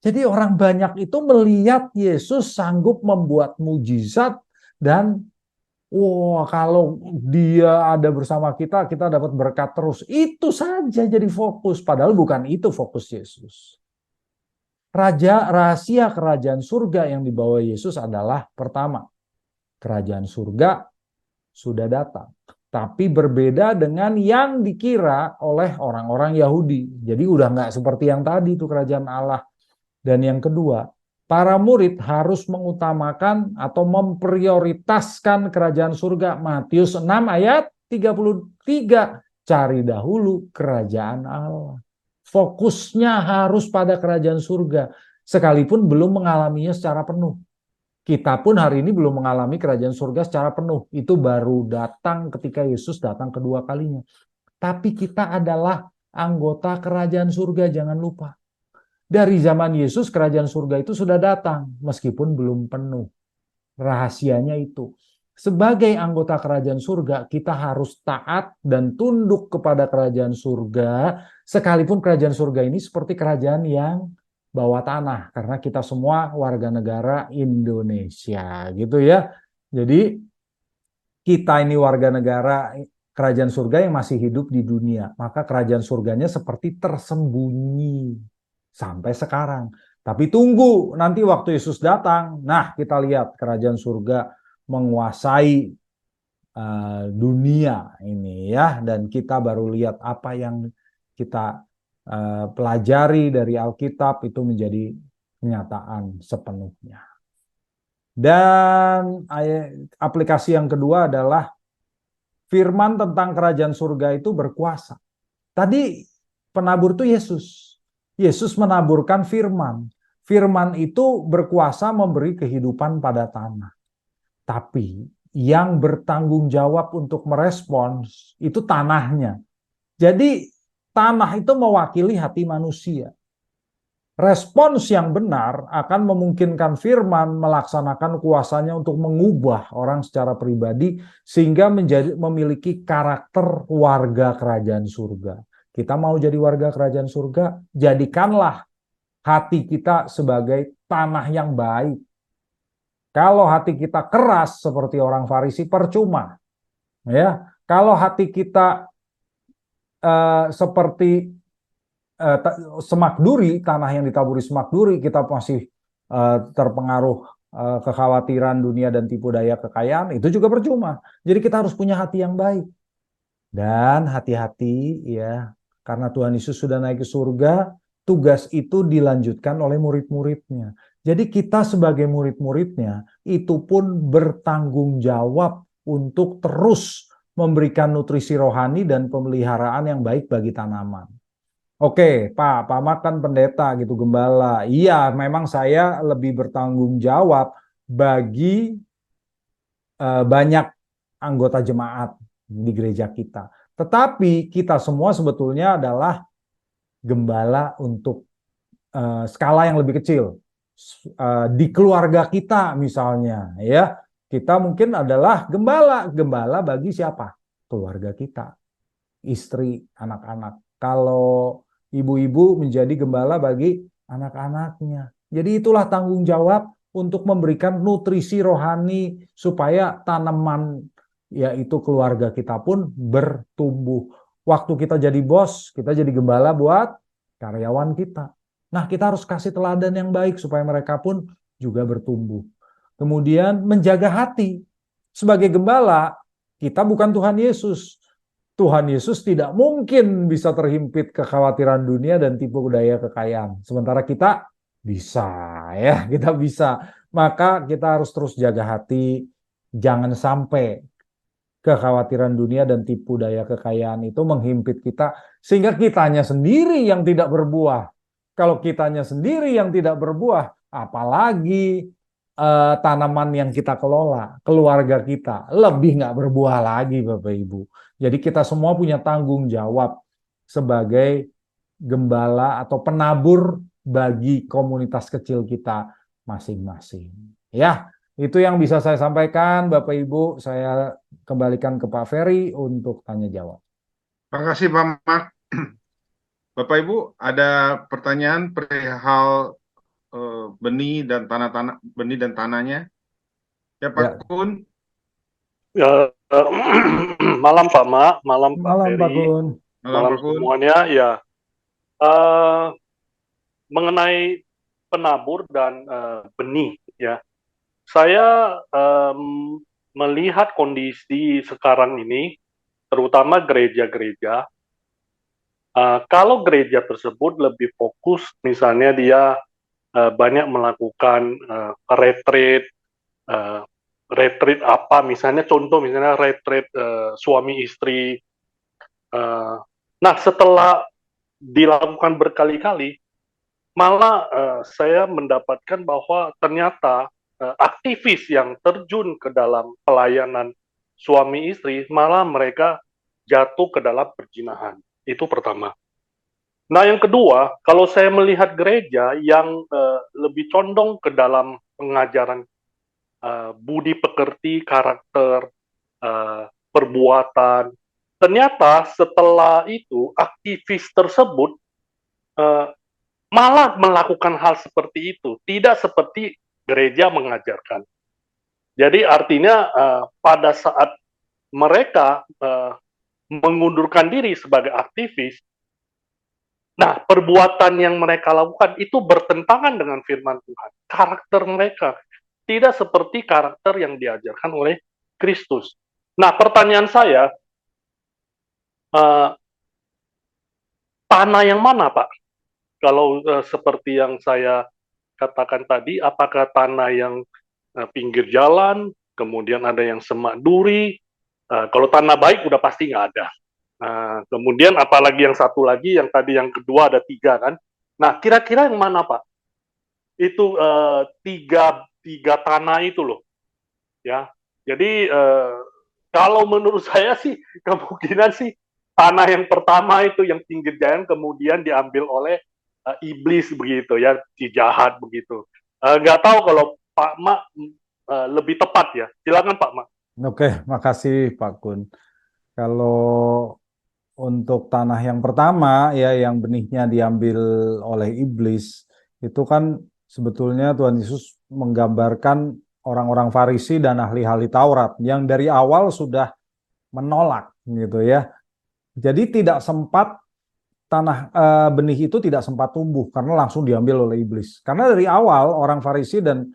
Jadi orang banyak itu melihat Yesus sanggup membuat mujizat dan wah, kalau dia ada bersama kita, kita dapat berkat terus. Itu saja jadi fokus. Padahal bukan itu fokus Yesus. Rahasia kerajaan surga yang dibawa Yesus adalah pertama, kerajaan surga sudah datang. Tapi berbeda dengan yang dikira oleh orang-orang Yahudi. Jadi udah nggak seperti yang tadi itu kerajaan Allah. Dan yang kedua, para murid harus mengutamakan atau memprioritaskan kerajaan surga. Matius 6 ayat 33. Cari dahulu kerajaan Allah. Fokusnya harus pada kerajaan surga. Sekalipun belum mengalaminya secara penuh. Kita pun hari ini belum mengalami kerajaan surga secara penuh. Itu baru datang ketika Yesus datang kedua kalinya. Tapi kita adalah anggota kerajaan surga, jangan lupa. Dari zaman Yesus, kerajaan surga itu sudah datang, meskipun belum penuh. Rahasianya itu. Sebagai anggota kerajaan surga, kita harus taat dan tunduk kepada kerajaan surga, sekalipun kerajaan surga ini seperti kerajaan yang bawah tanah, karena kita semua warga negara Indonesia, gitu ya. Jadi, kita ini warga negara kerajaan surga yang masih hidup di dunia, maka kerajaan surganya seperti tersembunyi sampai sekarang. Tapi tunggu nanti waktu Yesus datang. Nah, kita lihat kerajaan surga menguasai dunia ini ya. Dan kita baru lihat apa yang kita pelajari dari Alkitab itu menjadi kenyataan sepenuhnya. Dan aplikasi yang kedua adalah firman tentang kerajaan surga itu berkuasa. Tadi penabur itu Yesus. Yesus menaburkan firman. Firman itu berkuasa memberi kehidupan pada tanah. Tapi yang bertanggung jawab untuk merespons itu tanahnya. Jadi tanah itu mewakili hati manusia. Respons yang benar akan memungkinkan firman melaksanakan kuasanya untuk mengubah orang secara pribadi sehingga memiliki karakter warga kerajaan surga. Kita mau jadi warga kerajaan surga, jadikanlah hati kita sebagai tanah yang baik. Kalau hati kita keras seperti orang Farisi, percuma. Ya, kalau hati kita seperti semak duri, tanah yang ditaburi semak duri, kita masih terpengaruh kekhawatiran dunia dan tipu daya kekayaan, itu juga percuma. Jadi kita harus punya hati yang baik. Dan hati-hati ya, Karena Tuhan Yesus sudah naik ke surga, tugas itu dilanjutkan oleh murid-muridnya. Jadi kita sebagai murid-muridnya itu pun bertanggung jawab untuk terus memberikan nutrisi rohani dan pemeliharaan yang baik bagi tanaman. Oke, Pak Mak kan pendeta gitu, gembala. Iya, memang saya lebih bertanggung jawab bagi banyak anggota jemaat di gereja kita. Tetapi kita semua sebetulnya adalah gembala untuk skala yang lebih kecil. Di keluarga kita misalnya, ya, kita mungkin adalah gembala bagi siapa? Keluarga kita, istri, anak-anak. Kalau ibu-ibu menjadi gembala bagi anak-anaknya. Jadi itulah tanggung jawab untuk memberikan nutrisi rohani supaya tanaman, yaitu keluarga kita pun bertumbuh. Waktu kita jadi bos, kita jadi gembala buat karyawan kita. Nah, kita harus kasih teladan yang baik supaya mereka pun juga bertumbuh. Kemudian menjaga hati. Sebagai gembala, kita bukan Tuhan Yesus. Tuhan Yesus tidak mungkin bisa terhimpit kekhawatiran dunia dan tipu daya kekayaan. Sementara kita bisa, ya, kita bisa. Maka kita harus terus jaga hati, jangan sampai kekhawatiran dunia dan tipu daya kekayaan itu menghimpit kita sehingga kitanya sendiri yang tidak berbuah. Kalau kitanya sendiri yang tidak berbuah, apalagi tanaman yang kita kelola, keluarga kita, lebih nggak berbuah lagi, Bapak Ibu. Jadi kita semua punya tanggung jawab sebagai gembala atau penabur bagi komunitas kecil kita masing-masing. Ya, itu yang bisa saya sampaikan, Bapak Ibu. Saya kembalikan ke Pak Ferry untuk tanya jawab. Terima kasih Pak Mak. Bapak Ibu, ada pertanyaan perihal benih dan tanahnya. Ya Pak Kun. Ya, malam Pak Mak, malam Pak Malam Pak Ferry, Kun. malam Pak Kun. semuanya. Ya, mengenai penabur dan benih, ya, saya melihat kondisi sekarang ini, terutama gereja-gereja. Kalau gereja tersebut lebih fokus, misalnya dia banyak melakukan retreat, retreat apa, misalnya contoh misalnya retreat suami istri. Nah, setelah dilakukan berkali-kali, malah saya mendapatkan bahwa ternyata aktivis yang terjun ke dalam pelayanan suami istri, malah mereka jatuh ke dalam perzinahan. Itu pertama. Nah, yang kedua, kalau saya melihat gereja yang lebih condong ke dalam pengajaran budi pekerti, karakter, perbuatan, ternyata setelah itu aktivis tersebut malah melakukan hal seperti itu, tidak seperti gereja mengajarkan. Jadi artinya pada saat mereka mengundurkan diri sebagai aktivis, nah perbuatan yang mereka lakukan itu bertentangan dengan firman Tuhan. Karakter mereka tidak seperti karakter yang diajarkan oleh Kristus. Nah, pertanyaan saya, tanah yang mana, Pak? Kalau seperti yang saya katakan tadi, apakah tanah yang pinggir jalan, kemudian ada yang semak duri, kalau tanah baik udah pasti nggak ada. Kemudian apalagi yang satu lagi, yang tadi yang kedua ada 3 kan. Nah, kira-kira yang mana Pak? Itu tiga tanah itu loh. Ya, jadi kalau menurut saya sih kemungkinan sih tanah yang pertama itu yang pinggir jalan kemudian diambil oleh iblis begitu ya, si jahat begitu. Nggak tahu kalau Pak Mak lebih tepat ya. Silakan Pak Mak. Oke, makasih Pak Kun. Kalau untuk tanah yang pertama ya yang benihnya diambil oleh iblis, itu kan sebetulnya Tuhan Yesus menggambarkan orang-orang Farisi dan ahli-ahli Taurat yang dari awal sudah menolak gitu ya. Jadi tidak sempat benih itu tidak sempat tumbuh karena langsung diambil oleh iblis. Karena dari awal orang Farisi dan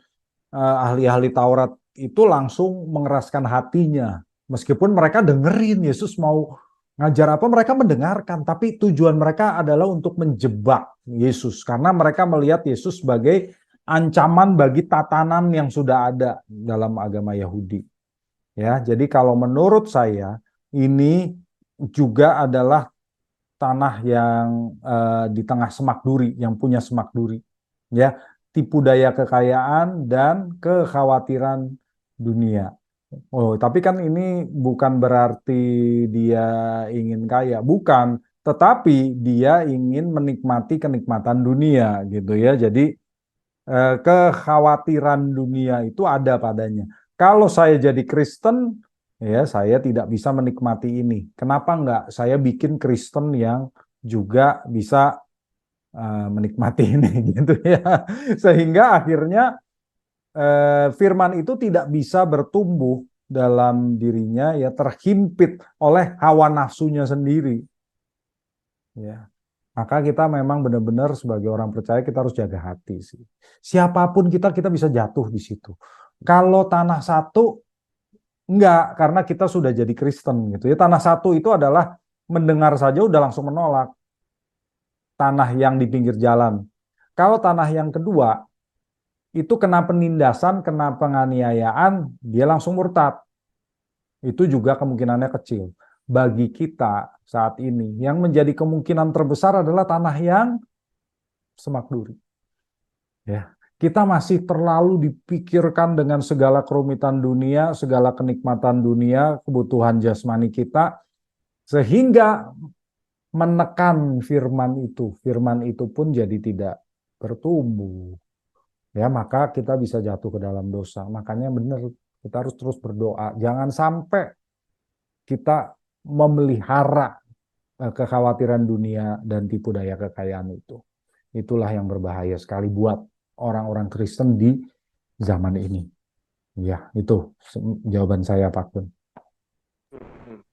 ahli-ahli Taurat itu langsung mengeraskan hatinya. Meskipun mereka dengerin Yesus mau Ngajar apa? Mereka mendengarkan, tapi tujuan mereka adalah untuk menjebak Yesus. Karena mereka melihat Yesus sebagai ancaman bagi tatanan yang sudah ada dalam agama Yahudi. Ya, jadi kalau menurut saya, ini juga adalah tanah yang di tengah semak duri, yang punya semak duri. Ya, tipu daya kekayaan dan kekhawatiran dunia. Oh, tapi kan ini bukan berarti dia ingin kaya, bukan. Tetapi dia ingin menikmati kenikmatan dunia, gitu ya. Jadi kekhawatiran dunia itu ada padanya. Kalau saya jadi Kristen, ya saya tidak bisa menikmati ini. Kenapa enggak? Saya bikin Kristen yang juga bisa menikmati ini, gitu ya. Sehingga akhirnya firman itu tidak bisa bertumbuh dalam dirinya, ya terhimpit oleh hawa nafsunya sendiri. Ya, maka kita memang benar-benar sebagai orang percaya kita harus jaga hati sih. Siapapun kita bisa jatuh di situ. Kalau tanah satu enggak, karena kita sudah jadi Kristen gitu ya. Tanah satu itu adalah mendengar saja udah langsung menolak. Tanah yang di pinggir jalan. Kalau tanah yang kedua itu kena penindasan, kena penganiayaan, dia langsung murtad. Itu juga kemungkinannya kecil. Bagi kita saat ini, yang menjadi kemungkinan terbesar adalah tanah yang semak duri. Ya, kita masih terlalu dipikirkan dengan segala kerumitan dunia, segala kenikmatan dunia, kebutuhan jasmani kita, sehingga menekan firman itu. Firman itu pun jadi tidak bertumbuh. Ya, maka kita bisa jatuh ke dalam dosa. Makanya benar, kita harus terus berdoa. Jangan sampai kita memelihara kekhawatiran dunia dan tipu daya kekayaan itu. Itulah yang berbahaya sekali buat orang-orang Kristen di zaman ini. Ya, itu jawaban saya, Pak Kun.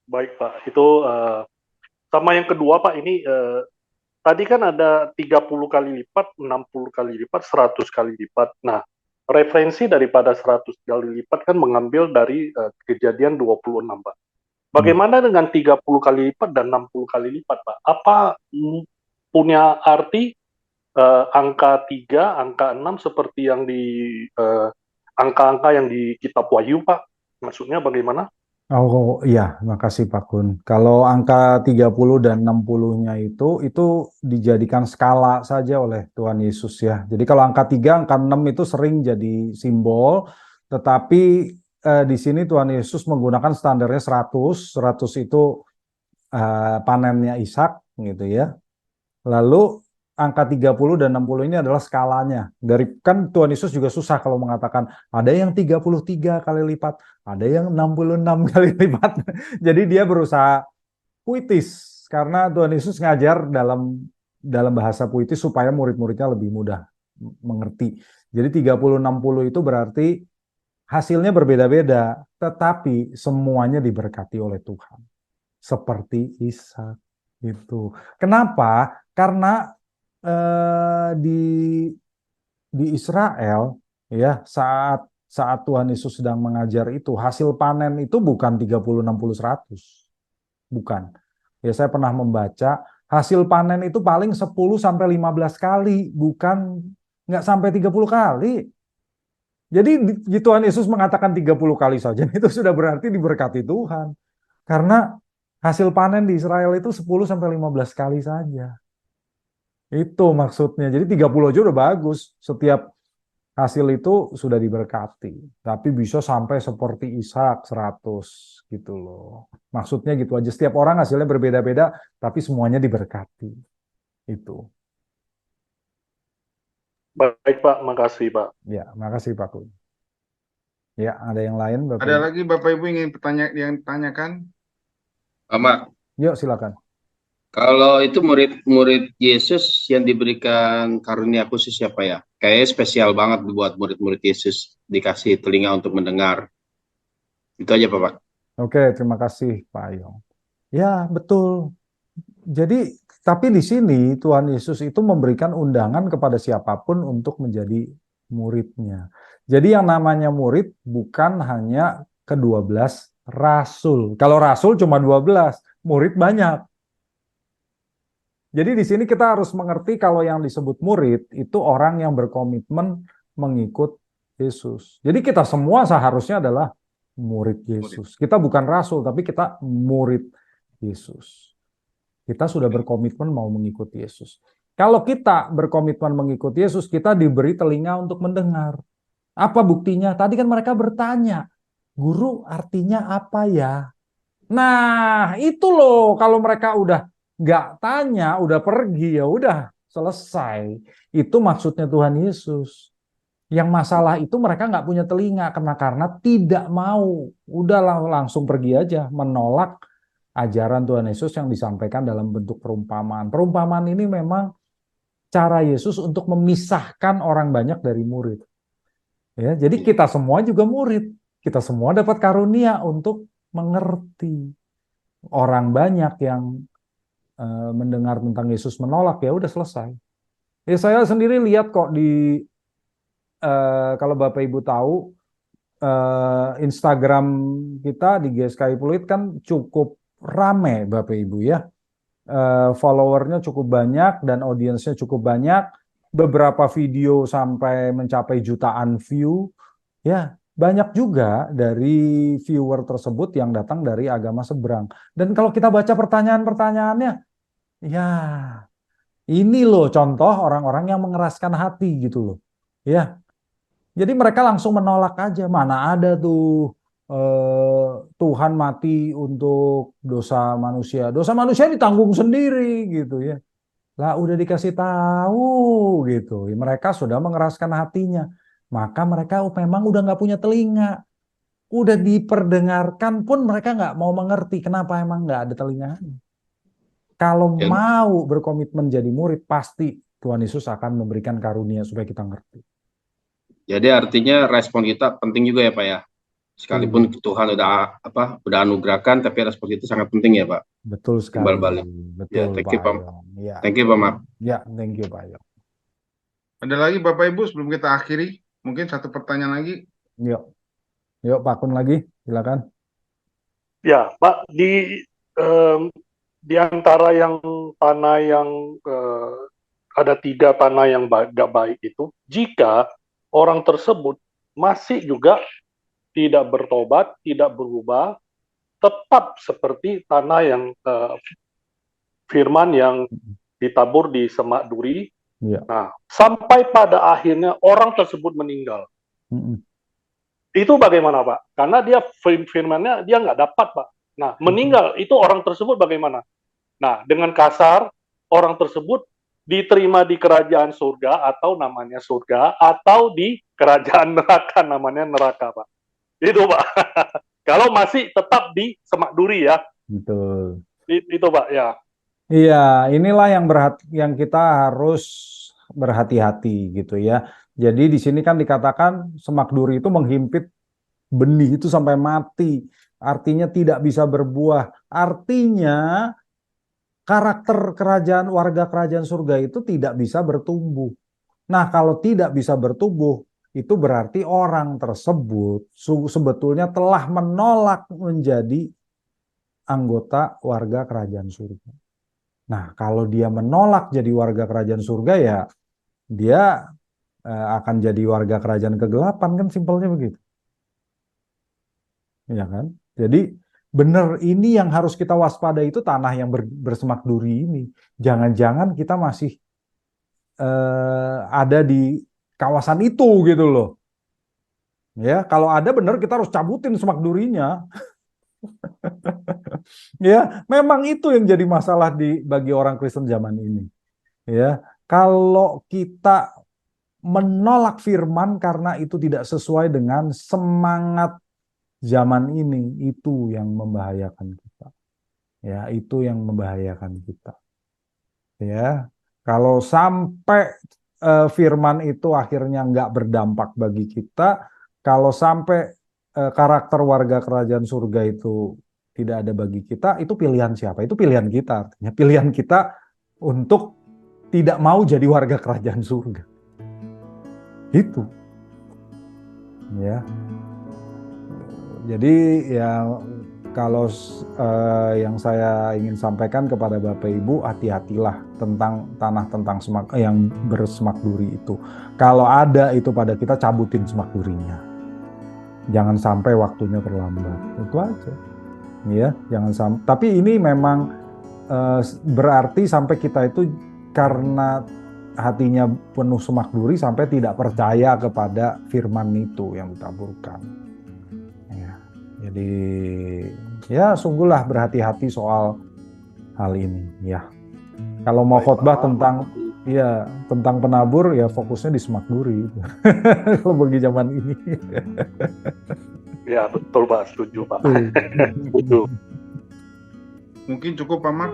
Baik, Pak. Itu sama yang kedua, Pak, ini tadi kan ada 30 kali lipat, 60 kali lipat, 100 kali lipat. Nah, referensi daripada 100 kali lipat kan mengambil dari Kejadian 26, Pak. Bagaimana dengan 30 kali lipat dan 60 kali lipat, Pak? Apa punya arti angka 3, angka 6 seperti yang di angka-angka yang di kitab Wahyu, Pak? Maksudnya bagaimana? Oh iya, makasih Pak Kun. Kalau angka 30 dan 60-nya itu dijadikan skala saja oleh Tuhan Yesus ya. Jadi kalau angka 3, angka 6 itu sering jadi simbol, tetapi di sini Tuhan Yesus menggunakan standarnya 100. 100 itu panennya Ishak gitu ya. Lalu angka 30 dan 60 ini adalah skalanya. Kan Tuhan Yesus juga susah kalau mengatakan ada yang 33 kali lipat, ada yang 66 kali lipat. Jadi dia berusaha puitis karena Tuhan Yesus ngajar dalam bahasa puitis supaya murid-muridnya lebih mudah mengerti. Jadi 30-60 itu berarti hasilnya berbeda-beda, tetapi semuanya diberkati oleh Tuhan. Seperti Ishak itu. Kenapa? Karena di Israel ya saat Tuhan Yesus sedang mengajar itu hasil panen itu bukan 30 60 100. Bukan. Ya saya pernah membaca hasil panen itu paling 10 sampai 15 kali, bukan nggak sampai 30 kali. Jadi Tuhan Yesus mengatakan 30 kali saja itu sudah berarti diberkati Tuhan. Karena hasil panen di Israel itu 10 sampai 15 kali saja. Itu maksudnya. Jadi 30 aja udah bagus. Setiap hasil itu sudah diberkati. Tapi bisa sampai seperti Ishak 100 gitu loh. Maksudnya gitu aja. Setiap orang hasilnya berbeda-beda, tapi semuanya diberkati. Itu. Baik, Pak. Makasih, Pak. Ya, makasih Pak Kun. Ya, ada yang lain Bapak Ada Ibu? lagi Bapak Ibu yang tanyakan? Sama, Yuk silakan. kalau itu murid-murid Yesus yang diberikan karunia khusus siapa ya? Kayaknya spesial banget buat murid-murid Yesus dikasih telinga untuk mendengar. Itu aja Pak. Oke, terima kasih Pak Ayong. Ya, betul. Jadi, tapi di sini Tuhan Yesus itu memberikan undangan kepada siapapun untuk menjadi muridnya. Jadi yang namanya murid bukan hanya ke-12 rasul. Kalau rasul cuma 12, murid banyak. Jadi di sini kita harus mengerti kalau yang disebut murid itu orang yang berkomitmen mengikut Yesus. Jadi kita semua seharusnya adalah murid Yesus. Kita bukan rasul, tapi kita murid Yesus. Kita sudah berkomitmen mau mengikuti Yesus. Kalau kita berkomitmen mengikuti Yesus, kita diberi telinga untuk mendengar. Apa buktinya? Tadi kan mereka bertanya, Guru artinya apa ya? Nah itu loh, kalau mereka udah nggak tanya, udah pergi, ya udah selesai. Itu maksudnya Tuhan Yesus. Yang masalah itu mereka nggak punya telinga karena tidak mau, udah langsung pergi aja, menolak ajaran Tuhan Yesus yang disampaikan dalam bentuk perumpamaan. Perumpamaan ini memang cara Yesus untuk memisahkan orang banyak dari murid. Ya, jadi kita semua juga murid, kita semua dapat karunia untuk mengerti. Orang banyak yang mendengar tentang Yesus menolak, ya udah selesai. Ya saya sendiri lihat kok di kalau Bapak Ibu tahu Instagram kita di GSKI Pluit kan cukup rame Bapak Ibu ya. Followernya cukup banyak dan audiensnya cukup banyak. Beberapa video sampai mencapai jutaan view. Ya, banyak juga dari viewer tersebut yang datang dari agama seberang. Dan kalau kita baca pertanyaan-pertanyaannya, ya ini loh contoh orang-orang yang mengeraskan hati gitu loh. Ya, jadi mereka langsung menolak aja. Mana ada tuh Tuhan mati untuk dosa manusia. Dosa manusia ditanggung sendiri gitu ya. Lah udah dikasih tahu gitu. Mereka sudah mengeraskan hatinya. Maka mereka memang udah nggak punya telinga. Udah diperdengarkan pun mereka nggak mau mengerti. Kenapa emang nggak ada telinganya? Kalau mau berkomitmen jadi murid, pasti Tuhan Yesus akan memberikan karunia supaya kita ngerti. Jadi artinya respon kita penting juga ya Pak ya. Sekalipun Tuhan udah anugerahkan, tapi respon itu sangat penting ya Pak. Betul sekali. Timbal balik. Betul Ya, thank you, Pak Pak. Ayong. Ya. Thank you Pak Mak. Ya, thank you Pak Ayong. Ada lagi Bapak Ibu sebelum kita akhiri? Mungkin satu pertanyaan lagi. Yuk Pak Kun lagi, silakan. Ya, Pak, di antara yang tanah yang ada 3 tanah yang gak baik itu, jika orang tersebut masih juga tidak bertobat, tidak berubah, tetap seperti tanah yang firman yang ditabur di semak duri. Ya. Nah, sampai pada akhirnya orang tersebut meninggal. Itu bagaimana Pak? Karena dia firmannya dia nggak dapat Pak. Nah, meninggal itu orang tersebut bagaimana? Nah, dengan kasar, orang tersebut diterima di kerajaan surga atau namanya surga, atau di kerajaan neraka namanya neraka Pak. Itu Pak. Kalau masih tetap di semak duri ya. Betul. Itu Pak ya. Iya, inilah yang kita harus berhati-hati gitu ya. Jadi di sini kan dikatakan semak duri itu menghimpit benih itu sampai mati. Artinya tidak bisa berbuah. Artinya karakter warga kerajaan surga itu tidak bisa bertumbuh. Nah, kalau tidak bisa bertumbuh, itu berarti orang tersebut sebetulnya telah menolak menjadi anggota warga kerajaan surga. Nah, kalau dia menolak jadi warga kerajaan surga, ya dia akan jadi warga kerajaan kegelapan, kan simpelnya begitu. Ya kan? Jadi benar, ini yang harus kita waspada, itu tanah yang bersemak duri ini. Jangan-jangan kita masih ada di kawasan itu gitu loh. Ya, kalau ada benar kita harus cabutin semak durinya. Ya, memang itu yang jadi masalah bagi orang Kristen zaman ini. Ya, kalau kita menolak firman karena itu tidak sesuai dengan semangat zaman ini, itu yang membahayakan kita. Ya, itu yang membahayakan kita. Ya, kalau sampai firman itu akhirnya nggak berdampak bagi kita, kalau sampai karakter warga kerajaan surga itu tidak ada bagi kita, itu pilihan siapa? Itu pilihan kita. Artinya pilihan kita untuk tidak mau jadi warga kerajaan surga. Itu. Ya. Jadi ya yang saya ingin sampaikan kepada Bapak Ibu, hati-hatilah tentang tanah tentang yang bersemak duri itu. Kalau ada itu pada kita, cabutin semak durinya. Jangan sampai waktunya terlambat. Itu aja. Ya, jangan sampai. Tapi ini memang berarti sampai kita itu karena hatinya penuh semak duri sampai tidak percaya kepada firman itu yang ditaburkan. Ya, jadi ya sungguhlah berhati-hati soal hal ini ya. Kalau mau khotbah tentang penabur ya fokusnya di semak duri. Kalau bagi zaman ini. Ya betul Pak, setuju Pak. Setuju. Mungkin cukup Pak Mark.